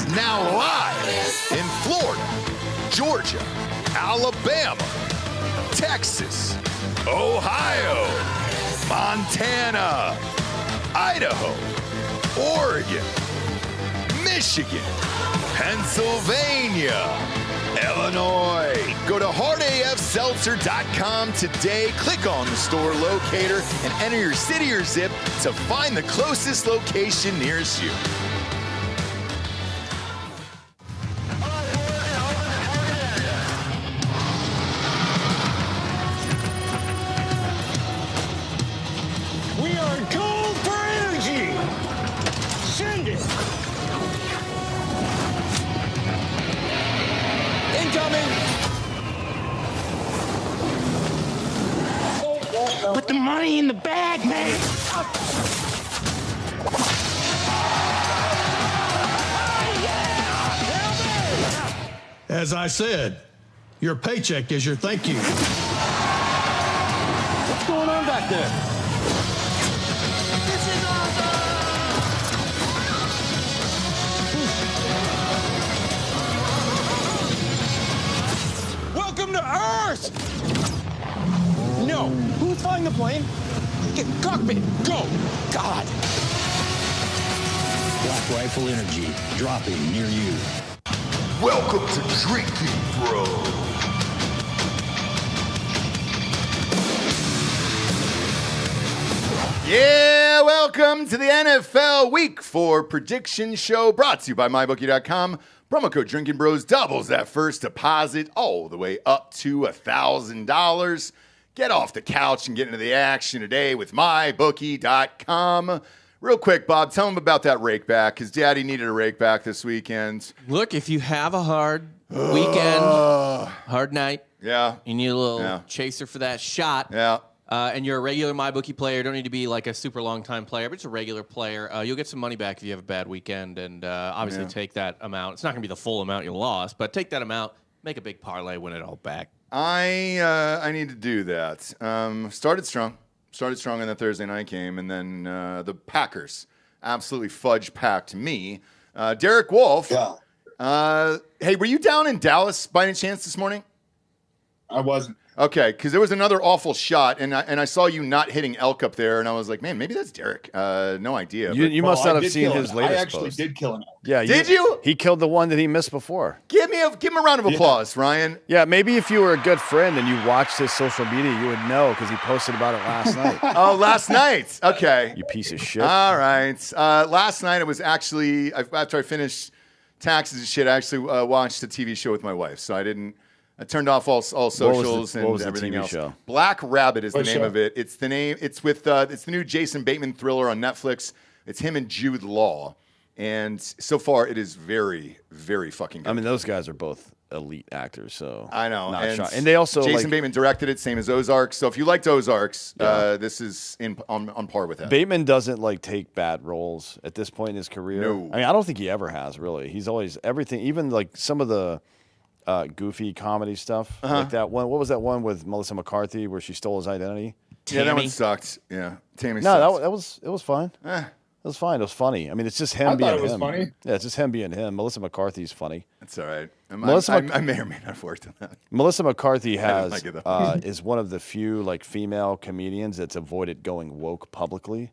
now live in Florida, Georgia, Alabama, Texas, Ohio, Montana, Idaho, Oregon, Michigan, Pennsylvania, Illinois. Go to hardafseltzer.com today. Click on the store locator and enter your city or zip to find the closest location nearest you. We are gold for energy. Send it. Incoming. Put the money in the bag, man. As I said, your paycheck is your thank you. What's going on back there? This is awesome! Welcome to Earth! No. Who's flying the plane? Get cockpit. Go. God. Black Rifle Energy, dropping near you. Welcome to Drinkin, bro. Yeah, welcome to the NFL Week 4 Prediction Show, brought to you by MyBookie.com. Promo code Drinkin' Bros doubles that first deposit all the way up to $1,000. Get off the couch and get into the action today with MyBookie.com. Real quick, Bob, tell him about that rake back, because Daddy needed a rake back this weekend. Look, if you have a hard weekend, hard night, Yeah. you need a little chaser for that shot, Yeah. and you're a regular MyBookie player, don't need to be like a super long-time player, but just a regular player, you'll get some money back if you have a bad weekend, and obviously take that amount. It's not going to be the full amount you lost, but take that amount, make a big parlay, win it all back. I need to do that. Started strong in that Thursday night game, and then the Packers absolutely fudge-packed me. Derek Wolfe. Yeah. Hey, were you down in Dallas by any chance this morning? I wasn't. Okay, because there was another awful shot, and I saw you not hitting elk up there, and I was like, man, maybe that's Derek. No idea. You must not have seen his I latest actually post. did kill an elk. Yeah, Did you? He killed the one that he missed before. Give him a round of applause, Ryan. Yeah, maybe if you were a good friend and you watched his social media, you would know because he posted about it last night. Oh, last night. Okay. You piece of shit. All right. Last night it was actually, after I finished taxes and shit, I actually watched a TV show with my wife. So I turned off all socials and everything else. Show? Black Rabbit is the What name show? of it. It's the new Jason Bateman thriller on Netflix. It's him and Jude Law. And so far it is very, very fucking good. I mean, those guys are both elite actors, so I know. And they also Jason Bateman directed it, same as Ozarks. So if you liked Ozarks, this is on par with that. Bateman doesn't take bad roles at this point in his career. No. I mean, I don't think he ever has really. He's always everything, even like some of the goofy comedy stuff, like that one. What was that one with Melissa McCarthy where she stole his identity? Yeah, that one sucked. Yeah, Tammy. No, sucks. it was fine. It was fine. It was funny. I mean, it's just him I being thought it was him. funny. Yeah, it's just him being him. Melissa McCarthy's funny. That's all right. I may or may not have worked on that. Melissa McCarthy didn't like it, is one of the few female comedians that's avoided going woke publicly.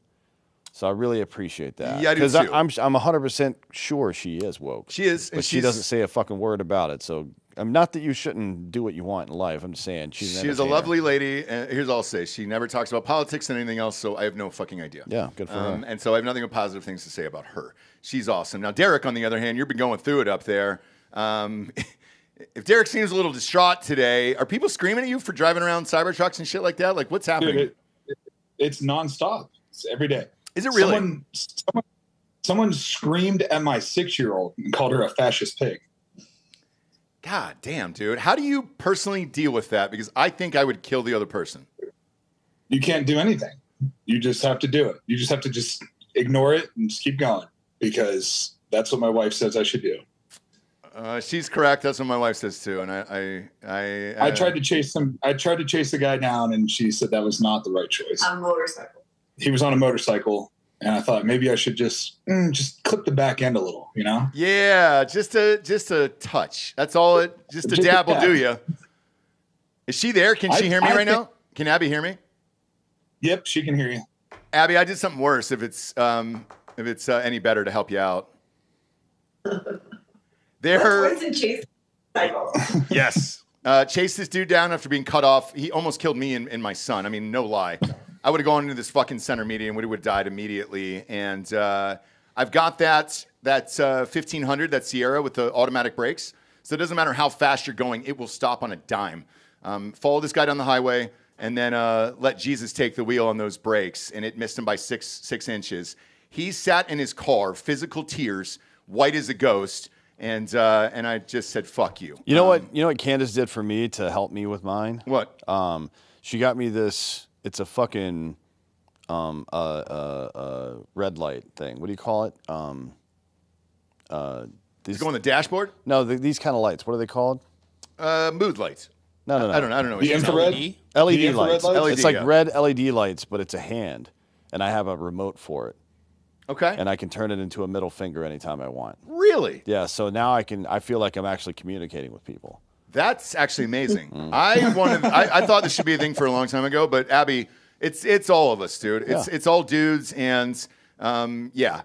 So I really appreciate that. Yeah, I do because too. I'm 100% sure she is woke. She is, but she doesn't say a fucking word about it. So I'm not that you shouldn't do what you want in life. I'm just saying she's a lovely lady. And here's all I'll say: she never talks about politics and anything else. So I have no fucking idea. Yeah, good for her. And so I have nothing but positive things to say about her. She's awesome. Now, Derek, on the other hand, you've been going through it up there. If Derek seems a little distraught today, are people screaming at you for driving around Cybertrucks and shit like that? Like, what's happening? Dude, it's nonstop. It's every day. Is it really? Someone screamed at my 6-year-old and called her a fascist pig. God damn, dude. How do you personally deal with that? Because I think I would kill the other person. You can't do anything. You just have to do it. You just have to just ignore it and just keep going because that's what my wife says I should do. She's correct. That's what my wife says too. And I tried to chase him. I tried to chase the guy down, and she said that was not the right choice. On a motorcycle. He was on a motorcycle, and I thought maybe I should just clip the back end a little, you know? Yeah, just a touch. That's all it. Just a dab will do you. Is she there? Can she hear me right now? Can Abby hear me? Yep, she can hear you. Abby, I did something worse. If it's any better to help you out. Yes. Chased this dude down after being cut off. He almost killed me and my son. I mean, no lie. I would have gone into this fucking center meeting and would have died immediately. And I've got that 1500, that Sierra with the automatic brakes. So it doesn't matter how fast you're going, it will stop on a dime. Follow this guy down the highway and then let Jesus take the wheel on those brakes. And it missed him by six inches. He sat in his car, physical tears, white as a ghost. And I just said, fuck you. You know what? You know what Candace did for me to help me with mine? What? She got me this. It's a fucking red light thing. What do you call it? These go on the dashboard? No, these kind of lights. What are they called? Mood lights. No. I don't know. The infrared? LED lights. lights? It's like red LED lights, but it's a hand, and I have a remote for it. Okay. And I can turn it into a middle finger anytime I want. Really? Yeah. So now I feel like I'm actually communicating with people. That's actually amazing. I thought this should be a thing for a long time ago, but Abby, it's all of us, dude. It's all dudes, and yeah.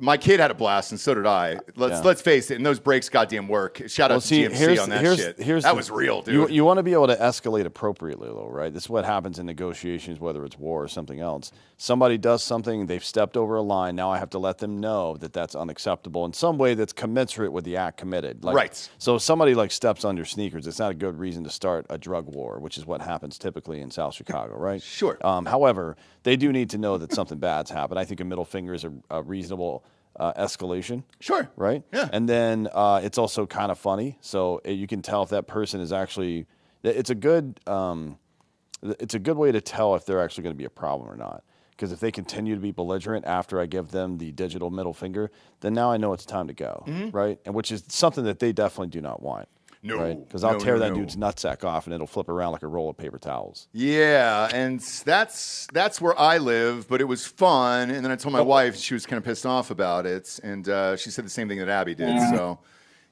My kid had a blast, and so did I. Let's face it, and those breaks goddamn work. Shout out to GMC on that shit. That was real, dude. You want to be able to escalate appropriately, though, right? This is what happens in negotiations, whether it's war or something else. Somebody does something, they've stepped over a line. Now I have to let them know that that's unacceptable in some way that's commensurate with the act committed. Right. So if somebody steps on your sneakers, it's not a good reason to start a drug war, which is what happens typically in South Chicago, right? Sure. However, they do need to know that something bad's happened. I think a middle finger is a reasonable escalation. Sure. Right? Yeah. And then it's also kind of funny. So you can tell if that person is actually it's a good way to tell if they're actually going to be a problem or not. Because if they continue to be belligerent after I give them the digital middle finger, then now I know it's time to go. Right? And which is something that they definitely do not want. No. Right? Because I'll tear that dude's nutsack off and it'll flip around like a roll of paper towels. Yeah, and that's where I live, but it was fun. And then I told my wife, she was kind of pissed off about it, and she said the same thing that Abby did. So,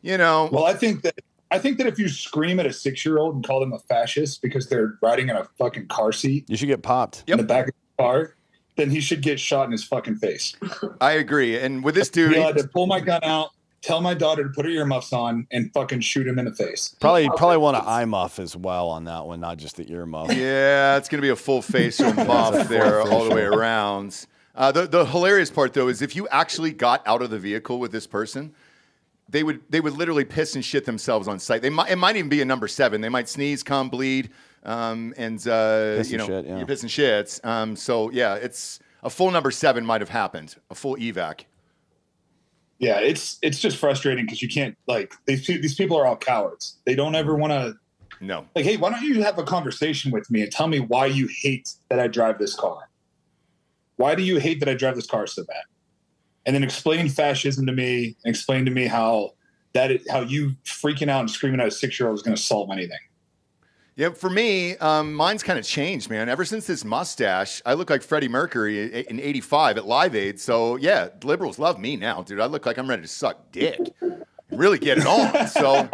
you know. Well, I think that if you scream at a 6-year-old and call them a fascist because they're riding in a fucking car seat, you should get popped in the back of the car, then he should get shot in his fucking face. I agree. And with this dude, I had to pull my gun out, tell my daughter to put her earmuffs on, and fucking shoot him in the face. Probably want an eye muff as well on that one, not just the ear muff. Yeah, it's going to be a full facial muff there all the way around. The hilarious part, though, is if you actually got out of the vehicle with this person, they would literally piss and shit themselves on sight. It might even be a number 7. They might sneeze, come, bleed, and piss and shit, yeah. You piss and shits. So yeah, it's a full number 7 might have happened, a full evac. Yeah, it's just frustrating because you can't these people are all cowards. They don't ever want to. No. Hey, why don't you have a conversation with me and tell me why you hate that I drive this car? Why do you hate that I drive this car so bad? And then explain fascism to me and explain to me how you freaking out and screaming at a 6-year-old is going to solve anything. Yeah, for me, mine's kind of changed, man. Ever since this mustache, I look like Freddie Mercury in '85 at Live Aid. So, yeah, liberals love me now, dude. I look like I'm ready to suck dick. Really get it on. So,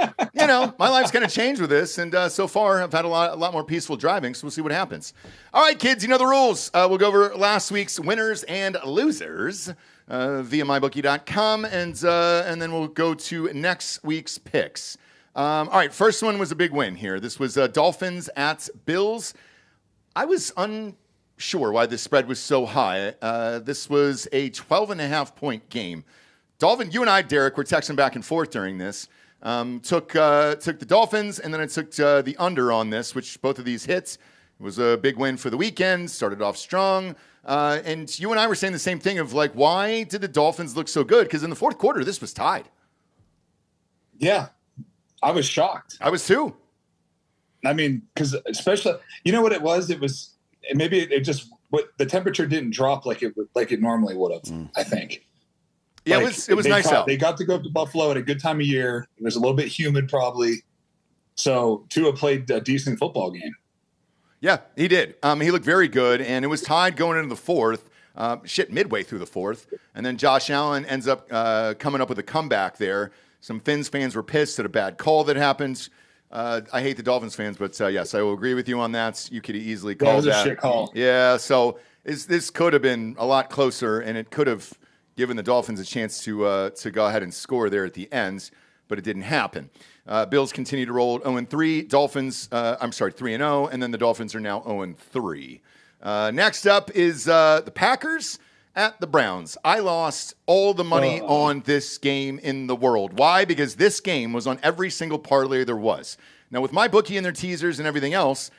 my life's kind of changed with this. And so far, I've had a lot more peaceful driving. So we'll see what happens. All right, kids, you know the rules. We'll go over last week's winners and losers via mybookie.com. And then we'll go to next week's picks. All right, first one was a big win here. This was Dolphins at Bills. I was unsure why the spread was so high. This was a 12.5-point game. Dolphin, you and I, Derek, were texting back and forth during this. Took the Dolphins, and then I took the under on this, which both of these hits. It was a big win for the weekend. Started off strong. And you and I were saying the same thing of, why did the Dolphins look so good? Because in the fourth quarter, this was tied. Yeah. I was shocked. I was too. I mean, because especially, you know what it was? It was maybe it just the temperature didn't drop like it normally would have. I think. Yeah, it was nice out. They got to go up to Buffalo at a good time of year. It was a little bit humid, probably. So Tua played a decent football game. Yeah, he did. He looked very good, and it was tied going into the fourth. midway through the fourth. And then Josh Allen ends up coming up with a comeback there. Some Fins fans were pissed at a bad call that happened. I hate the Dolphins fans, but yes, I will agree with you on that. You could easily call that. It was that a shit call. Yeah, so this could have been a lot closer, and it could have given the Dolphins a chance to go ahead and score there at the end, but it didn't happen. Bills continue to roll 0-3. Dolphins, 3-0, and then the Dolphins are now 0-3. Next up is the Packers at the Browns. I lost all the money on this game in the world. Why? Because this game was on every single parlay there was. Now, with my bookie and their teasers and everything else,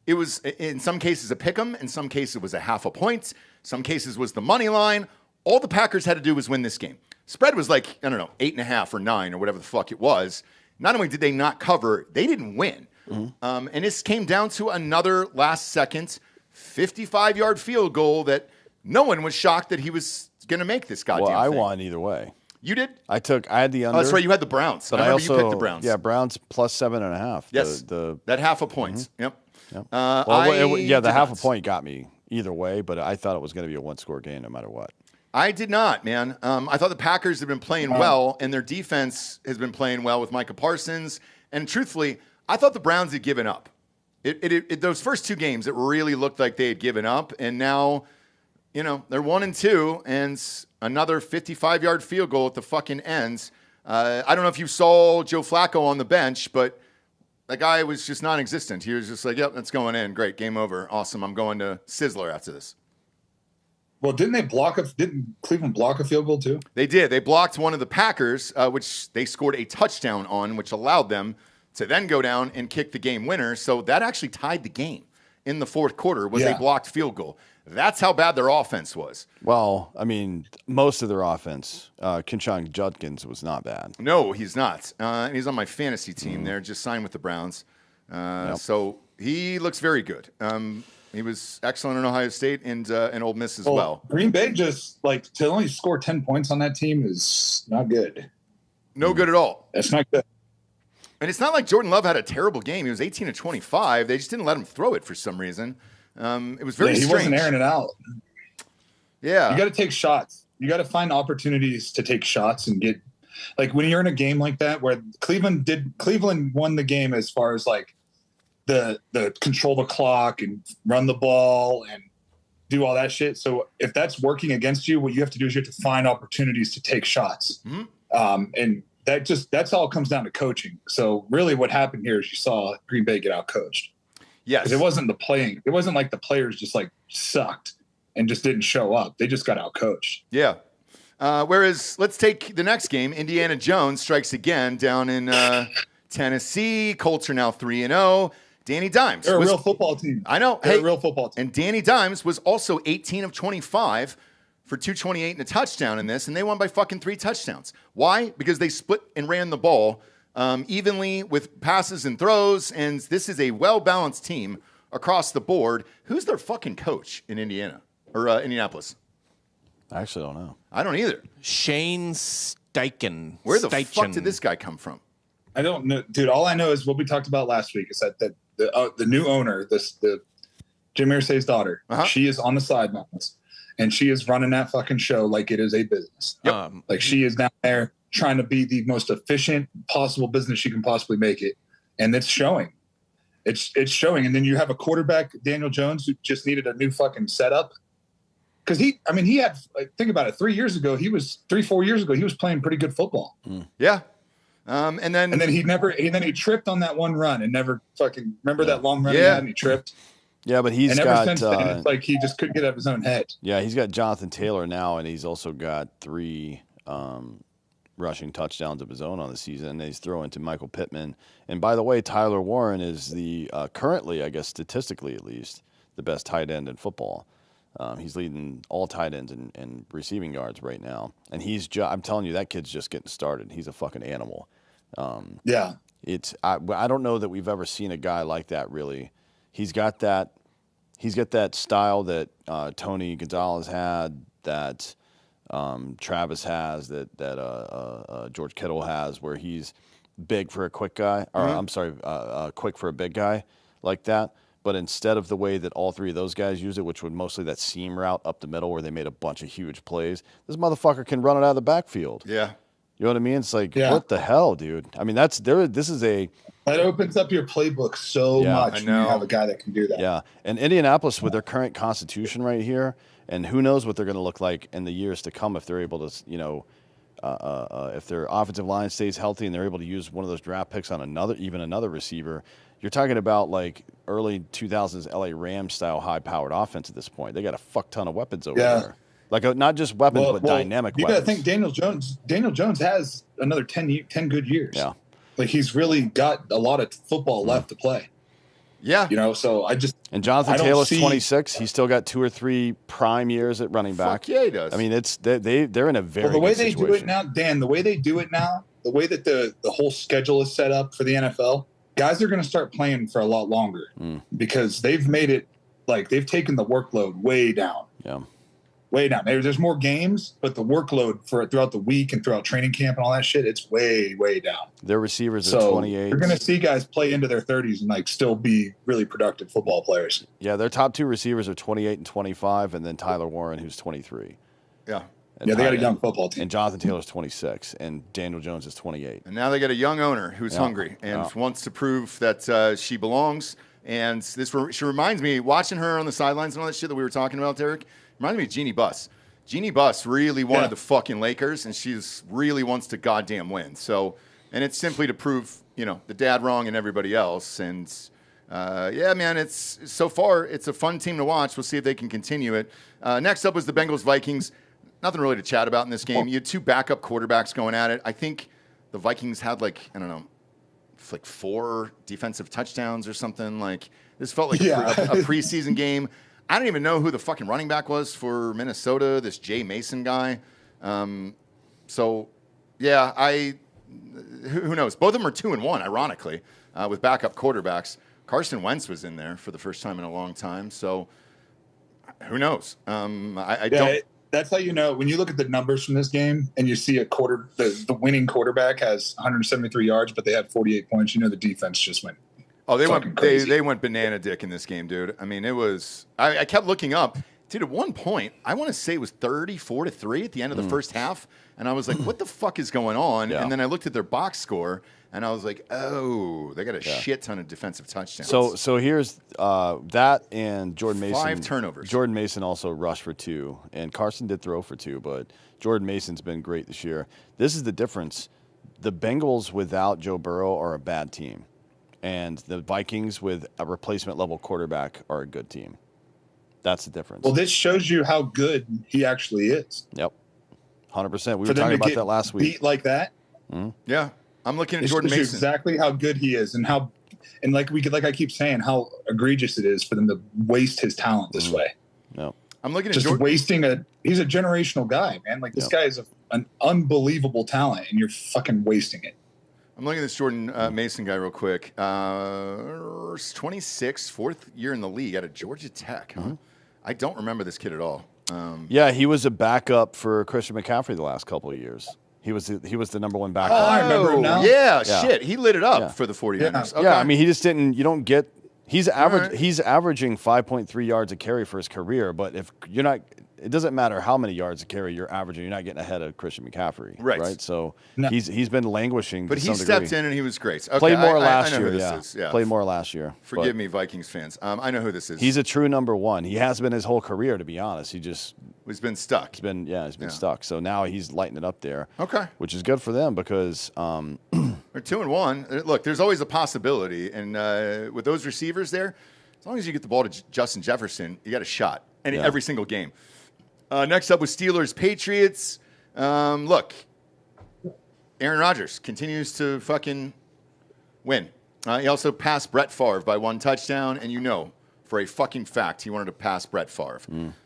it was in some cases a pick 'em, in some cases it was a half a point, some cases was the money line. All the Packers had to do was win this game. Spread was like, 8.5 or 9 or whatever the fuck it was. Not only did they not cover, they didn't win. Mm-hmm. And this came down to another last-second 55-yard field goal that no one was shocked that he was going to make this goddamn thing. Well, I won either way. You did? I had the under. Oh, that's right. You had the Browns. But I remember you picked the Browns. Yeah, Browns plus 7.5. Yes. That half a point. Mm-hmm. Yep. Yep. The half a point got me either way, but I thought it was going to be a one-score game no matter what. I did not, man. I thought the Packers have been playing well, and their defense has been playing well with Micah Parsons. And truthfully, I thought the Browns had given up. Those first two games, it really looked like they had given up, and now, they're 1-2, and another 55-yard field goal at the fucking ends. I don't know if you saw Joe Flacco on the bench, but that guy was just non-existent. He was just like, "Yep, that's going in. Great, game over. Awesome. I'm going to Sizzler after this." Well, didn't Cleveland block a field goal too? They did. They blocked one of the Packers, which they scored a touchdown on, which allowed them to then go down and kick the game winner. So that actually tied the game in the fourth quarter was a blocked field goal. That's how bad their offense was. Well, I mean, most of their offense, Kinchon Judkins was not bad. No, he's not. And he's on my fantasy team there, just signed with the Browns. So he looks very good. He was excellent in Ohio State and Ole Miss as well. Green Bay just, to only score 10 points on that team is not good. No good at all. That's not good. And it's not like Jordan Love had a terrible game. He was 18 of 25. They just didn't let him throw it for some reason. It was very strange. He wasn't airing it out. Yeah. You got to take shots. You got to find opportunities to take shots and get – when you're in a game like that where Cleveland won the game as far as the control the clock and run the ball and do all that shit. So if that's working against you, what you have to do is you have to find opportunities to take shots. Mm-hmm. And that's all comes down to coaching. So really what happened here is you saw Green Bay get out coached. Yes. It wasn't it wasn't like the players just sucked and just didn't show up. They just got out coached. Yeah. Whereas let's take the next game. Indiana Jones strikes again down in Tennessee. Colts are now 3-0. Danny Dimes. They're a real football team. I know. They're a real football team. And Danny Dimes was also 18 of 25 for 228 and a touchdown in this, and they won by fucking 3 touchdowns. Why? Because they split and ran the ball evenly with passes and throws, and this is a well-balanced team across the board. Who's their fucking coach in Indiana or Indianapolis? I actually don't know. I don't either. Shane Steichen. Where the fuck did this guy come from? I don't know, dude. All I know is what we talked about last week is that the new owner, the Jim Irsay's daughter, she is on the sidelines and she is running that fucking show like it is a business. Yep. She is down there trying to be the most efficient possible business she can possibly make it, and it's showing. It's showing. And then you have a quarterback, Daniel Jones, who just needed a new fucking setup. Because he had, think about it, 4 years ago, he was playing pretty good football. Yeah. And then he tripped on that one run and never fucking remember that long run he had and he tripped. Yeah, but he's ever since then, it's he just couldn't get out of his own head. Yeah, he's got Jonathan Taylor now, and he's also got 3 rushing touchdowns of his own on the season. And he's throwing to Michael Pittman. And by the way, Tyler Warren is the currently, I guess statistically at least, the best tight end in football. He's leading all tight ends in receiving yards right now. And I'm telling you, that kid's just getting started. He's a fucking animal. Yeah. I don't know that we've ever seen a guy like that really. He's got that style that Tony Gonzalez had, that Travis has, that George Kittle has, where he's big for a quick guy, or quick for a big guy like that. but instead of the way that all three of those guys use it, which would mostly that seam route up the middle where they made a bunch of huge plays, this motherfucker can run it out of the backfield. Yeah. You know what I mean? It's like, what the hell, dude? I mean, that opens up your playbook so much when you have a guy that can do that. Yeah. And Indianapolis, with their current constitution right here, and who knows what they're going to look like in the years to come if they're able to, if their offensive line stays healthy and they're able to use one of those draft picks on another receiver. You're talking about like early 2000s LA Rams style high-powered offense at this point. They got a fuck ton of weapons over there. Like not just weapons, but dynamic weapons. You got to think Daniel Jones has another 10 good years. Yeah. Like he's really got a lot of football left to play. Yeah. So and Jonathan Taylor's 26. He's still got 2 or 3 prime years at running back. Fuck yeah, he does. I mean, they're in a very the way good they situation. do it now, Dan, the way they do it now, the way that the whole schedule is set up for the NFL, guys are going to start playing for a lot longer because they've made it like they've taken the workload way down. Yeah. Way down. There's more games, but the workload throughout the week and throughout training camp and all that shit, it's way, way down. Their receivers are 28. You're going to see guys play into their 30s and like still be really productive football players. Yeah, their top 2 receivers are 28 and 25, and then Tyler Warren, who's 23. Yeah. They got a young football team. And Jonathan Taylor's 26, and Daniel Jones is 28. And now they got a young owner who's hungry and wants to prove that she belongs. And she reminds me, watching her on the sidelines and all that shit that we were talking about, Derek, reminds me of Jeannie Buss. Jeannie Buss really wanted the fucking Lakers, and she really wants to goddamn win. So, and it's simply to prove, the dad wrong and everybody else. And man, it's so far it's a fun team to watch. We'll see if they can continue it. Next up was the Bengals Vikings. Nothing really to chat about in this game. You had 2 backup quarterbacks going at it. I think the Vikings had 4 defensive touchdowns or something. Like this felt like a preseason game. I don't even know who the fucking running back was for Minnesota, this Jay Mason guy. Who knows? Both of them are 2-1, ironically, with backup quarterbacks. Carson Wentz was in there for the first time in a long time. So who knows? I don't. That's how you know when you look at the numbers from this game and you see the winning quarterback has 173 yards, but they had 48 points. The defense just went. Oh, they went banana dick in this game, dude. I mean, it was. I kept looking up, dude. At one point, I want to say it was 34-3 at the end of the first half, and I was like, "What the fuck is going on?" Yeah. And then I looked at their box score, and I was like, "Oh, they got a shit ton of defensive touchdowns." So here's that and Jordan Mason. 5 turnovers. Jordan Mason also rushed for 2, and Carson did throw for 2, but Jordan Mason's been great this year. This is the difference. The Bengals without Joe Burrow are a bad team. And the Vikings with a replacement level quarterback are a good team. That's the difference. Well, this shows you how good he actually is. Yep. 100%. We were talking about that last week. Beat like that. Mm-hmm. Yeah. I'm looking at Jordan Mason. Exactly how good he is and like I keep saying, how egregious it is for them to waste his talent this way. Yep. I'm looking at Jordan. He's a generational guy, man. Like this guy is an unbelievable talent and you're fucking wasting it. I'm looking at this Jordan Mason guy real quick. 26, 4th year in the league out of Georgia Tech. Huh? I don't remember this kid at all. He was a backup for Christian McCaffrey the last couple of years. He was the number 1 backup. Oh, I remember him now. Yeah, shit. He lit it up for the 49ers. Okay. Yeah, I mean, he just didn't – you don't get – he's averaging 5.3 yards a carry for his career, but if you're not – it doesn't matter how many yards a carry you're averaging. You're not getting ahead of Christian McCaffrey. Right? So he's been languishing but to some he degree. stepped in and he was great. Okay, Played more last I know year, who this is. Played more last year. Forgive me, Vikings fans. I know who this is. He's a true number 1. He has been his whole career, to be honest. He's been stuck. He's been stuck. So now he's lighting it up there. Okay. Which is good for them because they're 2-1. Look, there's always a possibility. And with those receivers there, as long as you get the ball to Justin Jefferson, you got a shot every single game. Next up was Steelers Patriots. Look, Aaron Rodgers continues to fucking win. He also passed Brett Favre by 1 touchdown, and for a fucking fact he wanted to pass Brett Favre.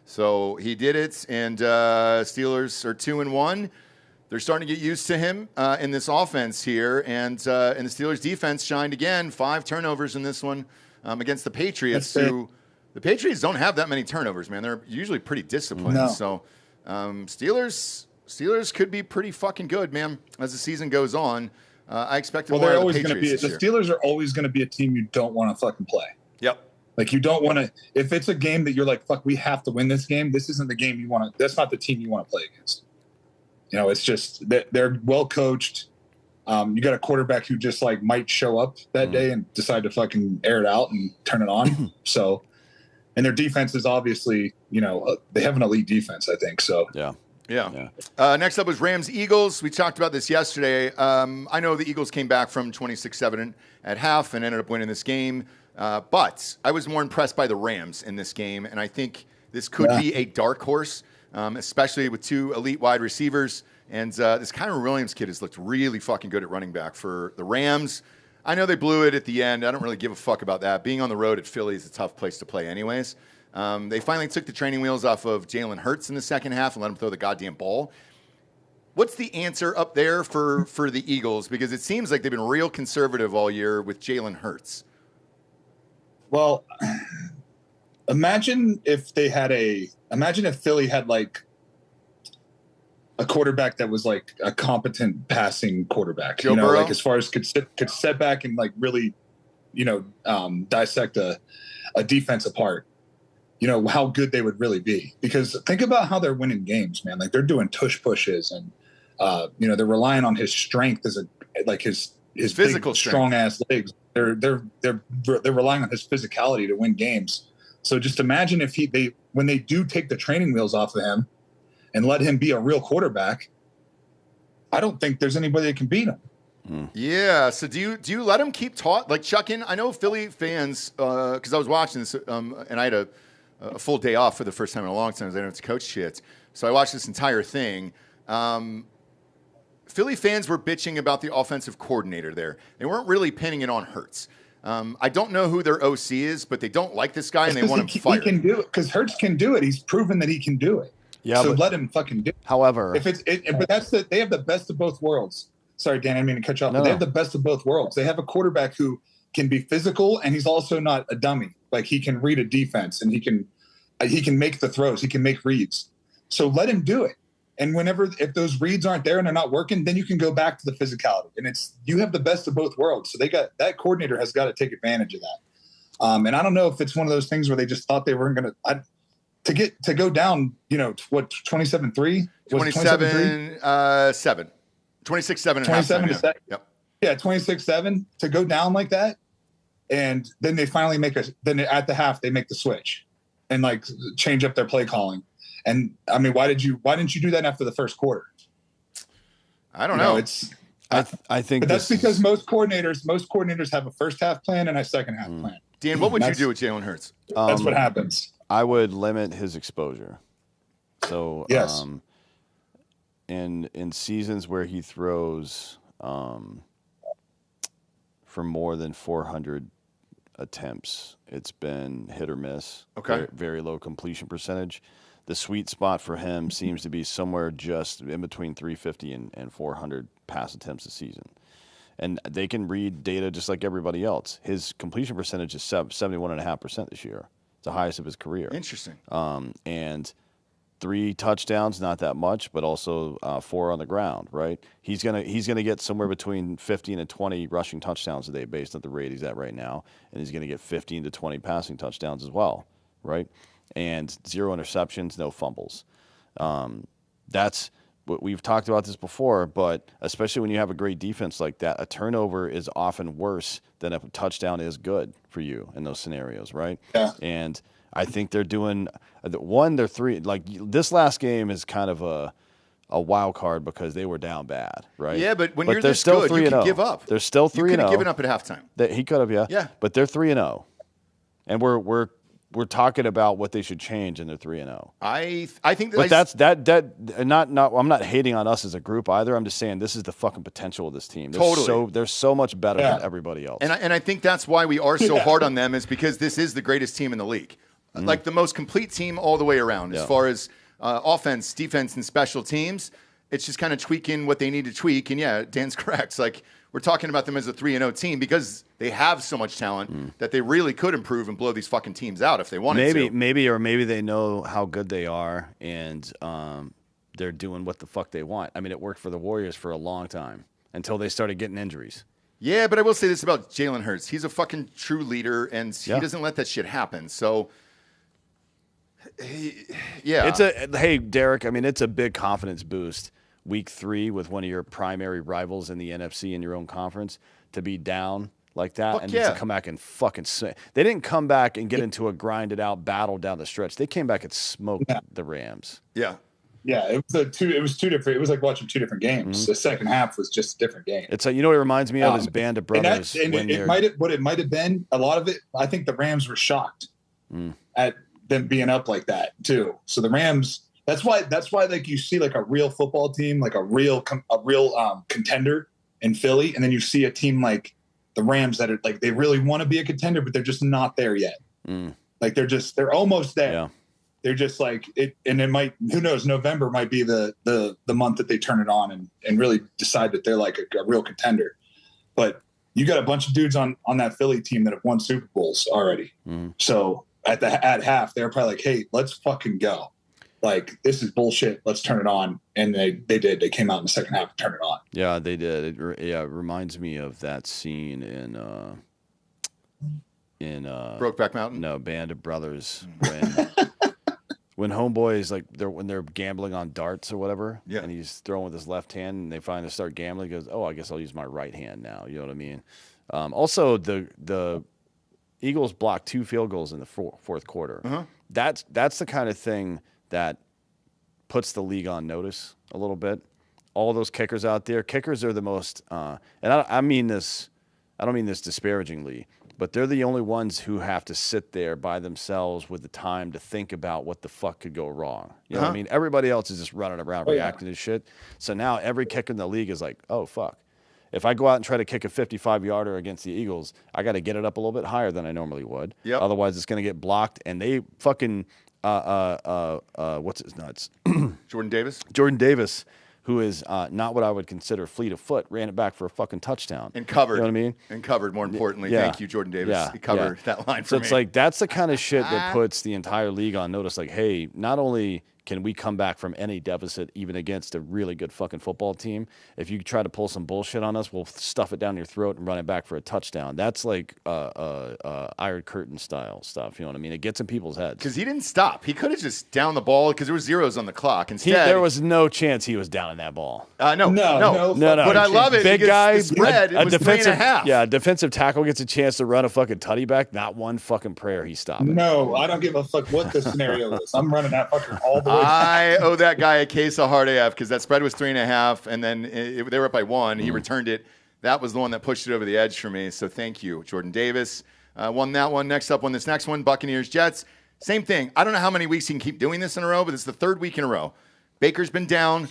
So he did it, and Steelers are 2-1. They're starting to get used to him in this offense here, and the Steelers defense shined again. 5 turnovers in this one against the Patriots, the Patriots don't have that many turnovers, man. They're usually pretty disciplined. No. So Steelers could be pretty fucking good, man, as the season goes on. I expect they're always going to be. The Steelers are always going to be a team you don't want to fucking play. Yep. Like, you don't want to, if it's a game that you're like, fuck, we have to win this game, this isn't the game you want to, that's not the team you want to play against. You know, it's just, they're well coached. You got a quarterback who just like might show up that day and decide to fucking air it out and turn it on. So, and their defense is obviously, you know, they have an elite defense, I think. So, Yeah. Next up was Rams-Eagles. We talked about this yesterday. I know the Eagles came back from 26-7 at half and ended up winning this game. But I was more impressed by the Rams in this game, and I think this could be a dark horse, especially with two elite wide receivers. And this Kyron Williams kid has looked really fucking good at running back for the Rams. I know they blew it at the end. I don't really give a fuck about that. Being on the road at Philly is a tough place to play anyways. They finally took the training wheels off of Jalen Hurts in the second half and let him throw the goddamn ball. What's the answer up there for the Eagles? Because it seems like they've been real conservative all year with Jalen Hurts. well, imagine if Philly had like a quarterback that was like a competent passing quarterback, Joe Burrow? like as far as could sit back and like really, dissect a defense apart. You know, how good they would really be. Because think about how they're winning games, man. Like, they're doing tush pushes and, they're relying on his strength as his physical strong ass legs. They're relying on his physicality to win games. So just imagine if when they do take the training wheels off of him and let him be a real quarterback, I don't think there's anybody that can beat him. Yeah. So do you let him keep chucking? I know Philly fans, because I was watching this, and I had a full day off for the first time in a long time because I didn't have to coach shit. So I watched this entire thing. Philly fans were bitching about the offensive coordinator there. They weren't really pinning it on Hurts. I don't know who their OC is, but they don't like this guy and they want him fired. He can do it because Hurts can do it. He's proven that he can do it. Yeah, so let him fucking do it. However, but they have the best of both worlds. Sorry, Dan, I didn't mean to cut you off. But they have the best of both worlds. They have a quarterback who can be physical and he's also not a dummy. Like, he can read a defense and he can make the throws. He can make reads. So let him do it. And if those reads aren't there and they're not working, then you can go back to the physicality. And you have the best of both worlds. So that coordinator has got to take advantage of that. And I don't know if it's one of those things where they just thought they weren't going to go down, 27-3? 27-7. 26-7 at halftime. 27-7. Yep. Yeah, 26-7 to go down like that. And then they finally at the half, they make the switch and like change up their play calling. And I mean, why didn't you do that after the first quarter? I don't know. I think but that's because most coordinators have a first half plan and a second half plan. Dan, what would you do with Jalen Hurts? That's what happens. I would limit his exposure. So yes. In seasons where he throws for more than 400 attempts, it's been hit or miss. Okay. Very, very low completion percentage. The sweet spot for him seems to be somewhere just in between 350 and 400 pass attempts a season. And they can read data just like everybody else. His completion percentage is 71.5% this year. It's the highest of his career. Interesting. And 3 touchdowns, not that much, but also 4 on the ground, right? He's gonna get somewhere between 15 and 20 rushing touchdowns a day based on the rate he's at right now, and he's gonna get 15 to 20 passing touchdowns as well, right? And 0 interceptions, no fumbles. That's what we've talked about this before, but especially when you have a great defense like that, a turnover is often worse than a touchdown is good for you in those scenarios, right? Yeah. And I think they're doing they're 3. Like, this last game is kind of a wild card because they were down bad, right? Yeah, but you're this still good, you can give up. They're still 3-0. You could have given up at halftime. He could have, yeah. Yeah. But they're 3-0, and we're talking about what they should change, and they're 3-0. I think but that's not. I'm not hating on us as a group either. I'm just saying this is the fucking potential of this team. They're so much better than everybody else. And I think that's why we are so hard on them, is because this is the greatest team in the league. Like, the most complete team all the way around as far as offense, defense, and special teams. It's just kind of tweaking what they need to tweak. And yeah, Dan's correct. It's like, we're talking about them as a 3-0 team because they have so much talent that they really could improve and blow these fucking teams out if they wanted to. Maybe they know how good they are, and they're doing what the fuck they want. I mean, it worked for the Warriors for a long time until they started getting injuries. Yeah, but I will say this about Jalen Hurts. He's a fucking true leader, and he doesn't let that shit happen. So, yeah. Hey, Derek, I mean, it's a big confidence boost week 3 with one of your primary rivals in the NFC in your own conference to be down like that and to come back and fucking swing. They didn't come back and get into a grinded out battle down the stretch. They came back and smoked the Rams. Yeah. Yeah, it was two different. It was like watching 2 different games. Mm-hmm. The second half was just a different game. It's like, you know what it reminds me of is Band of Brothers. What it might have been, a lot of it, I think the Rams were shocked at them being up like that too. So the Rams, that's why like you see like a real football team, like a real contender in Philly, and then you see a team like the Rams that are like they really want to be a contender, but they're just not there yet. Like they're almost there. Yeah. They're just like it, and it might. Who knows? November might be the month that they turn it on and really decide that they're like a real contender. But you got a bunch of dudes on that Philly team that have won Super Bowls already. So at half, they're probably like, "Hey, let's fucking go! Like this is bullshit. Let's turn it on." And they did. They came out in the second half and turned it on. Yeah, they did. It reminds me of that scene in Brokeback Mountain. No, Band of Brothers when homeboys when they're gambling on darts or whatever, and he's throwing with his left hand, and they finally start gambling. He goes, "Oh, I guess I'll use my right hand now." You know what I mean? Also, the Eagles blocked 2 field goals in the fourth quarter. That's the kind of thing that puts the league on notice a little bit. All those kickers out there, kickers are the most, and I don't mean this disparagingly, but they're the only ones who have to sit there by themselves with the time to think about what the fuck could go wrong. You know what I mean? Everybody else is just running around reacting to shit. So now every kicker in the league is like, oh, fuck. If I go out and try to kick a 55-yarder against the Eagles, I got to get it up a little bit higher than I normally would. Otherwise, it's going to get blocked. And they fucking, what's his nuts? Jordan Davis? Jordan Davis, who is not what I would consider fleet of foot, ran it back for a fucking touchdown. And covered. You know what I mean? And covered, more importantly. Yeah. Thank you, Jordan Davis. He covered that line for me. So it's like, that's the kind of shit that puts the entire league on notice. Like, hey, not only can we come back from any deficit, even against a really good fucking football team, if you try to pull some bullshit on us, we'll stuff it down your throat and run it back for a touchdown. That's like Iron Curtain style stuff. You know what I mean? It gets in people's heads. Because he didn't stop. He could have just downed the ball because there were zeros on the clock. Instead, there was no chance he was downing that ball. No. But I love it. Big guy, the spread, it was 3.5. Yeah, a defensive tackle gets a chance to run a fucking tutty back. Not one fucking prayer he's stopping. No, I don't give a fuck what the scenario is. I'm running that fucker all the way. I owe that guy a case of hard AF because that spread was 3.5, and then they were up by 1. He returned it. That was the one that pushed it over the edge for me. So thank you, Jordan Davis. Won that one. Next up, won this next one. Buccaneers Jets. Same thing. I don't know how many weeks he can keep doing this in a row, but it's the 3rd week in a row. Baker's been down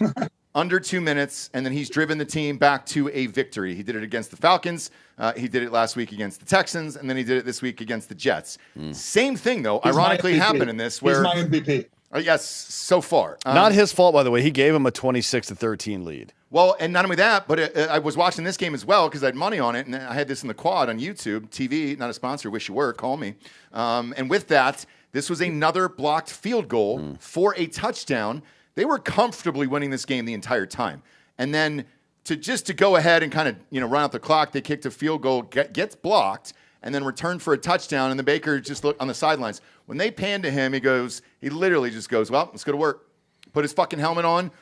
under 2 minutes, and then he's driven the team back to a victory. He did it against the Falcons. He did it last week against the Texans, and then he did it this week against the Jets. Same thing, though, ironically happened in this. Where he's my MVP. Yes, so far. Not his fault, by the way. He gave him a 26-13 lead. Well, and not only that, but I was watching this game as well because I had money on it, and I had this in the quad on YouTube TV. Not a sponsor. Wish you were. Call me. And with that, this was another blocked field goal for a touchdown. They were comfortably winning this game the entire time. And then to go ahead and kind of run out the clock, they kicked a field goal, gets blocked, and then returned for a touchdown. And the Baker just looked on the sidelines. When they panned to him, he literally just goes, well, let's go to work. Put his fucking helmet on,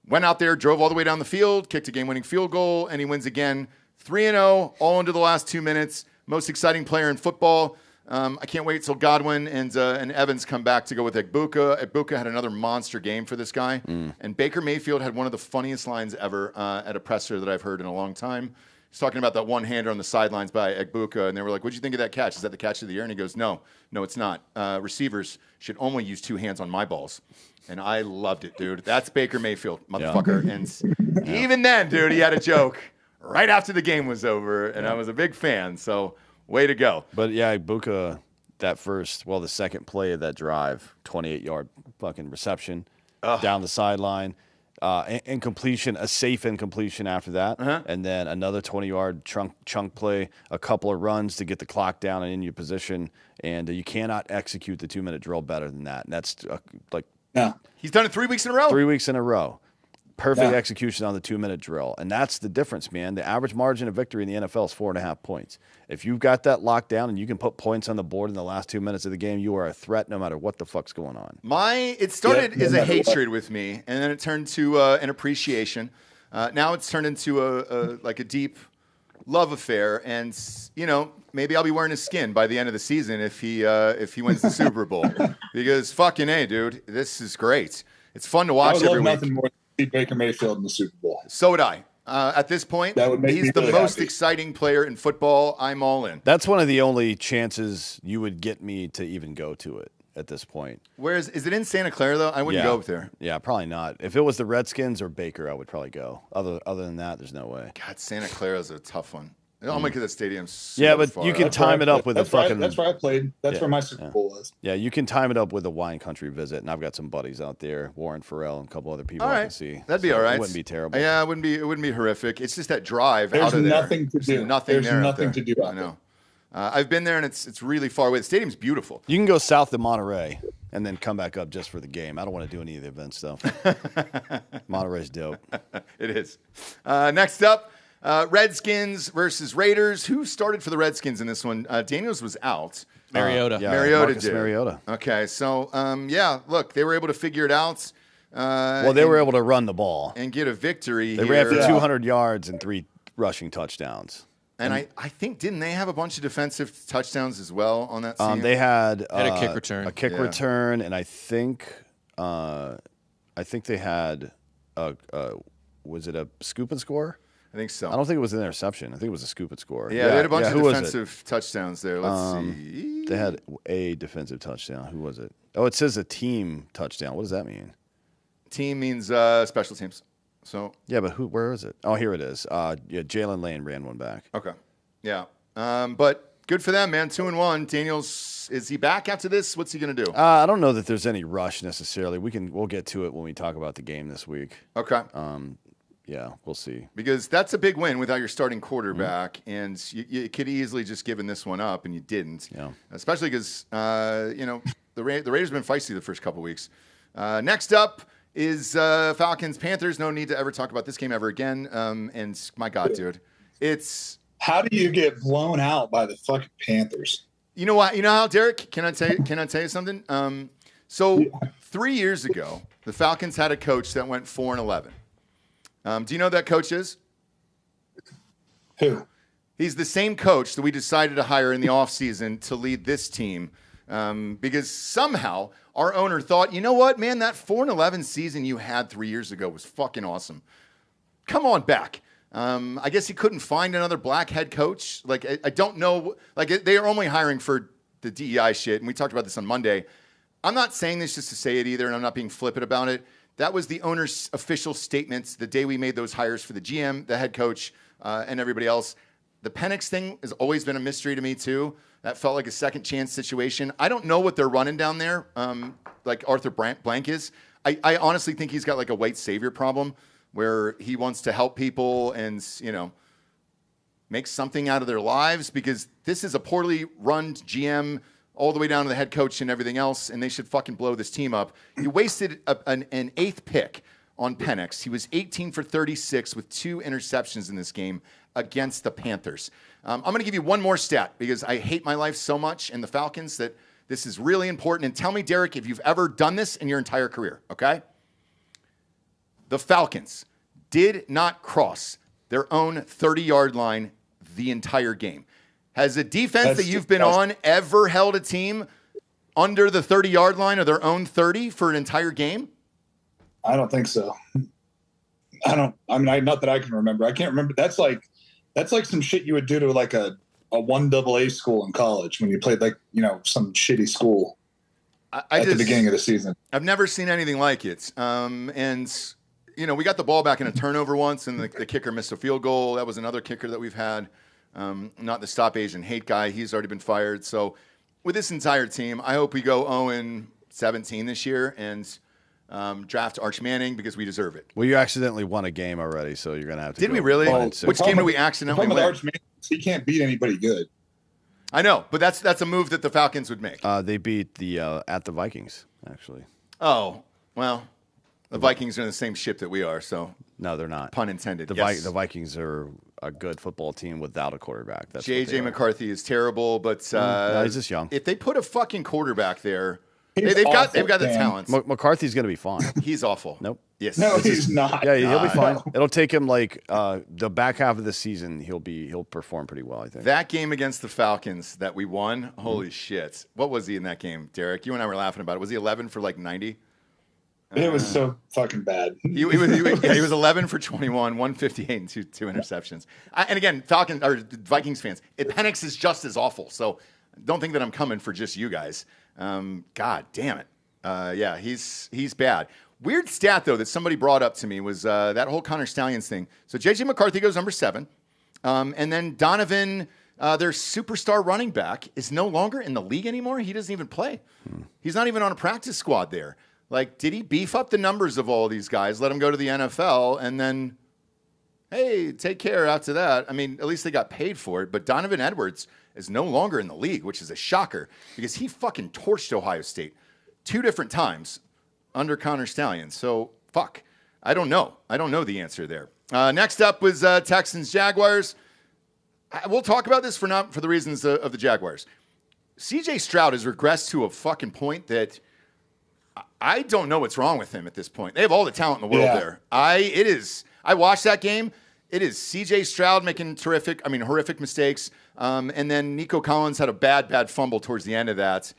went out there, drove all the way down the field, kicked a game-winning field goal, and he wins again. 3-0, all into the last 2 minutes. Most exciting player in football. I can't wait till Godwin and Evans come back to go with Egbuka. Egbuka had another monster game for this guy. And Baker Mayfield had one of the funniest lines ever at a presser that I've heard in a long time. He's talking about that one-hander on the sidelines by Egbuka, and they were like, what'd you think of that catch? Is that the catch of the year? And he goes, no, it's not. Receivers should only use 2 hands on my balls. And I loved it, dude. That's Baker Mayfield, motherfucker. Yeah. And even then, dude, he had a joke right after the game was over, and I was a big fan, so way to go. But, yeah, Egbuka, the second play of that drive, 28-yard fucking reception down the sideline. Incompletion, a safe incompletion after that, and then another 20-yard chunk play, a couple of runs to get the clock down and in your position, and you cannot execute the 2-minute drill better than that. And that's he's done it 3 weeks in a row. 3 weeks in a row. perfect execution on the 2-minute drill. And that's the difference, man. The average margin of victory in the NFL is 4.5 points. If you've got that locked down and you can put points on the board in the last 2 minutes of the game, you are a threat no matter what the fuck's going on. It started as a hatred with me, and then it turned to an appreciation. Now it's turned into a deep love affair, and maybe I'll be wearing his skin by the end of the season if he wins the Super Bowl. Because fucking A, dude, this is great. It's fun to watch every week. I would love nothing more than to see Baker Mayfield in the Super Bowl. So would I. At this point, he's the most exciting player in football. I'm all in. That's one of the only chances you would get me to even go to it at this point. Is it in Santa Clara, though? I wouldn't go up there. Yeah, probably not. If it was the Redskins or Baker, I would probably go. Other than that, there's no way. God, Santa Clara's a tough one. I'll make it the stadium. But you can time it up with a fucking. That's where I played. That's where my Super Bowl was. Yeah, you can time it up with a wine country visit, and I've got some buddies out there, Warren Farrell and a couple other people I can see. That'd be all right. It wouldn't be terrible. Yeah, it wouldn't be horrific. It's just that drive There's out of there. Nothing to do. There's nothing to do. I know. I've been there, and it's really far away. The stadium's beautiful. You can go south to Monterey and then come back up just for the game. I don't want to do any of the event stuff. Monterey's dope. It is. Next up. Redskins versus Raiders. Who started for the Redskins in this one? Daniels was out. Mariota. Mariota Marcus did. Mariota. Okay, so look, they were able to figure it out. They were able to run the ball and get a victory. They ran for 200 yards and 3 rushing touchdowns. And I think, didn't they have a bunch of defensive touchdowns as well on that team? They had a kick return. A kick return, and I think they had was it a scoop and score? I think so. I don't think it was an interception. I think it was a scoop and score. Yeah, they had a bunch of defensive touchdowns there. Let's see. They had a defensive touchdown. Who was it? Oh, it says a team touchdown. What does that mean? Team means special teams. So yeah, but where is it? Oh, here it is. Jalen Lane ran one back. Okay. Yeah. But good for them, man. 2-1. Daniels, is he back after this? What's he going to do? I don't know that there's any rush necessarily. We'll get to it when we talk about the game this week. Okay. Yeah, we'll see. Because that's a big win without your starting quarterback, and you could easily just given this one up, and you didn't. Yeah. Especially because the Raiders have been feisty the first couple weeks. Next up is Falcons Panthers. No need to ever talk about this game ever again. And my God, dude, it's how do you get blown out by the fucking Panthers? You know what? You know how, Derek? Can I tell you something? So 3 years ago, the Falcons had a coach that went 4-11. Do you know who that coach is? Who? He's the same coach that we decided to hire in the offseason to lead this team because somehow our owner thought, you know what, man, that 4-11 season you had 3 years ago was fucking awesome. Come on back. I guess he couldn't find another black head coach. Like, I don't know. Like, they are only hiring for the DEI shit, and we talked about this on Monday. I'm not saying this just to say it either, and I'm not being flippant about it. That was the owner's official statements the day we made those hires for the GM, the head coach, and everybody else. The Penix thing has always been a mystery to me, too. That felt like a second chance situation. I don't know what they're running down there, like Arthur Blank is. I honestly think he's got like a white savior problem where he wants to help people and, make something out of their lives because this is a poorly run GM all the way down to the head coach and everything else, and they should fucking blow this team up. You wasted an 8th pick on Penix. He was 18 for 36 with 2 interceptions in this game against the Panthers. I'm going to give you one more stat because I hate my life so much and the Falcons that this is really important. And tell me, Derek, if you've ever done this in your entire career, okay? The Falcons did not cross their own 30-yard line the entire game. Has a defense that you've been on ever held a team under the 30-yard line of their own 30 for an entire game? I don't think so. Not that I can remember. I can't remember. That's like some shit you would do to like a 1AA school in college when you played like, some shitty school at the beginning of the season. I've never seen anything like it. And we got the ball back in a turnover once and the kicker missed a field goal. That was another kicker that we've had. Not the Stop Asian Hate guy. He's already been fired. So with this entire team, I hope we go 0-17 this year and draft Arch Manning because we deserve it. Well, you accidentally won a game already, so you're going to have to Did we really? Which game did we accidentally win? Arch Manning, he can't beat anybody good. I know, but that's a move that the Falcons would make. They beat at the Vikings, actually. Oh, well. The Vikings are in the same ship that we are, so No, they're not. pun intended. The Yes. the Vikings are a good football team without a quarterback. That's what J.J. they are. McCarthy is terrible, but No, he's just young. if they put a fucking quarterback there, He's they've got awful, the man. talents. McCarthy's going to be fine. He's awful. Nope. Yes. No, This is- he's not. Yeah, he'll be fine. No. It'll take him like the back half of the season. He'll perform pretty well, I think. That game against the Falcons that we won, Mm-hmm. holy shit. What was he in that game, Derek? You and I were laughing about it. Was he 11 for like 90? It was so fucking bad. He was 11 for 21, 158, and two interceptions. And again, Vikings fans, Penix is just as awful. So don't think that I'm coming for just you guys. God damn it. Yeah, he's bad. Weird stat, though, that somebody brought up to me was that whole Connor Stallions thing. So J.J. McCarthy goes number 7. And then Donovan, their superstar running back, is no longer in the league anymore. He doesn't even play. He's not even on a practice squad there. Like, did he beef up the numbers of all these guys, let them go to the NFL, and then, hey, take care after that? I mean, at least they got paid for it. But Donovan Edwards is no longer in the league, which is a shocker because he fucking torched Ohio State 2 different times under Connor Stallions. So, fuck. I don't know. I don't know the answer there. Next up was Texans Jaguars. We'll talk about this for the reasons of the Jaguars. CJ Stroud has regressed to a fucking point that I don't know what's wrong with him at this point. They have all the talent in the world there. I watched that game. It is CJ Stroud making horrific mistakes. And then Nico Collins had a bad fumble towards the end of that.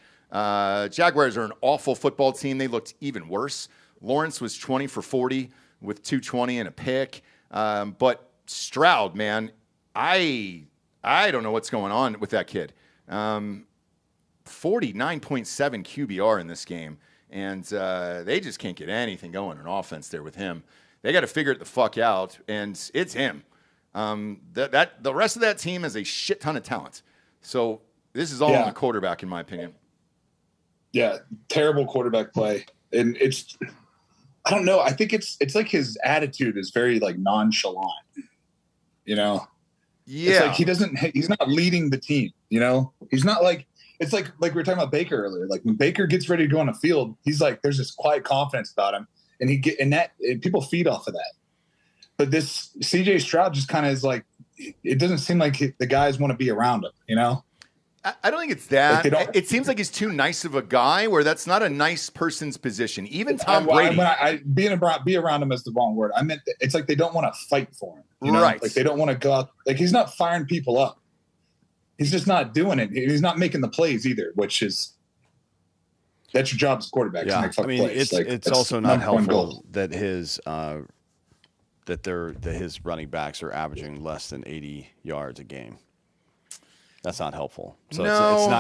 Jaguars are an awful football team. They looked even worse. Lawrence was 20 for 40 with 220 and a pick. But Stroud, man, I don't know what's going on with that kid. 49.7 QBR in this game. And they just can't get anything going on offense there with him. They got to figure it the fuck out, and it's him. The rest of that team has a shit ton of talent. So this is all on the quarterback, in my opinion. Yeah, terrible quarterback play, and I don't know. I think it's like his attitude is very like nonchalant. You know, Yeah, it's like he's not leading the team. You know, he's not like. It's like we were talking about Baker earlier. Like when Baker gets ready to go on the field, he's like, there's this quiet confidence about him, and people feed off of that. But this CJ Stroud just kind of is like, it doesn't seem like the guys want to be around him. You know, I don't think it's that. Like it seems like he's too nice of a guy. Where that's not a nice person's position. Even Tom Brady. Be around him is the wrong word. I meant it's like they don't want to fight for him. You know? Right. Like they don't want to go out. Like he's not firing people up. He's just not doing it. He's not making the plays either, that's your job as quarterback. Yeah, to make plays. it's also not helpful that his his running backs are averaging less than 80 yards a game. That's not helpful. So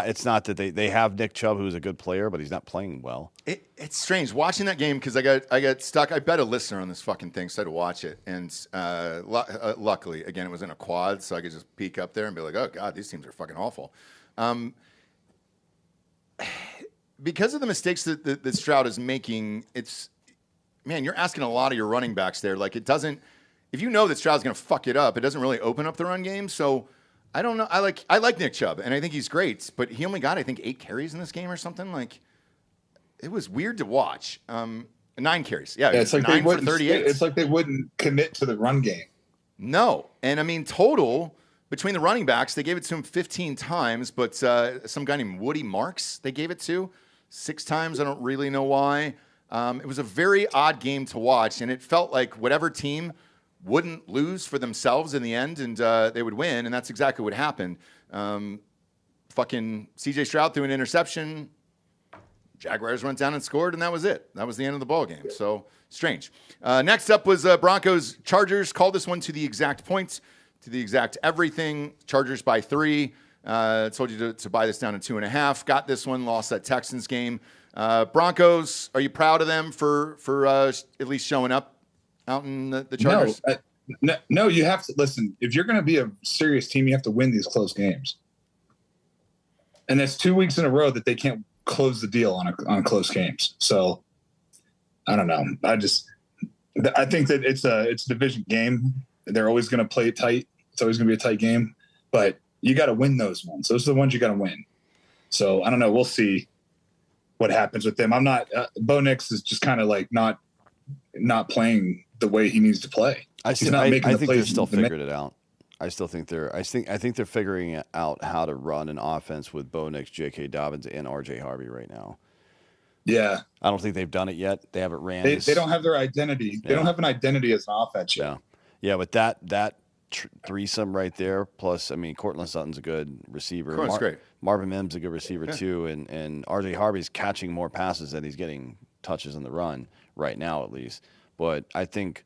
it's not that they have Nick Chubb, who's a good player, but he's not playing well. It's strange watching that game because I got stuck. I bet a listener on this fucking thing, so I had to watch it. And luckily, again, it was in a quad, so I could just peek up there and be like, oh, God, these teams are fucking awful. Because of the mistakes that Stroud is making, you're asking a lot of your running backs there. Like, it doesn't – if you know that Stroud's going to fuck it up, it doesn't really open up the run game. So – I don't know. I like Nick Chubb, and I think he's great, but he only got, I think, 8 carries in this game or something. Like, it was weird to watch. 9 carries. Yeah, it's like 9 for 38. It's like they wouldn't commit to the run game. No. And, I mean, total, between the running backs, they gave it to him 15 times, but some guy named Woody Marks they gave it to 6 times. I don't really know why. It was a very odd game to watch, and it felt like whatever team – wouldn't lose for themselves in the end, and they would win, and that's exactly what happened. Fucking CJ Stroud threw an interception. Jaguars went down and scored, and that was it. That was the end of the ball game. So strange. Next up was Broncos Chargers. Called this one to the exact points, to the exact everything. Chargers by 3. Told you to buy this down to 2.5. Got this one. Lost that Texans game. Broncos. Are you proud of them for at least showing up out in the Chargers? No, you have to listen. If you're going to be a serious team, you have to win these close games. And that's 2 weeks in a row that they can't close the deal on close games. So I don't know. I think that it's a division game. They're always going to play it tight. It's always going to be a tight game, but you got to win those ones. Those are the ones you got to win. So I don't know. We'll see what happens with them. I'm not Bo Nix is just kind of like not not playing the way he needs to play. I He's not making the think plays they're still he needs to make. figuring it out. I think they're figuring out how to run an offense with Bo Nix, J.K. Dobbins, and R.J. Harvey right now. Yeah. I don't think they've done it yet. They haven't ran. They don't have their identity. They don't have an identity as an offense yet. Yeah, but that threesome right there, plus, I mean, Cortland Sutton's a good receiver. Cortland's great. Marvin Mims a good receiver too, and R.J. Harvey's catching more passes than he's getting touches in the run right now, at least. But I think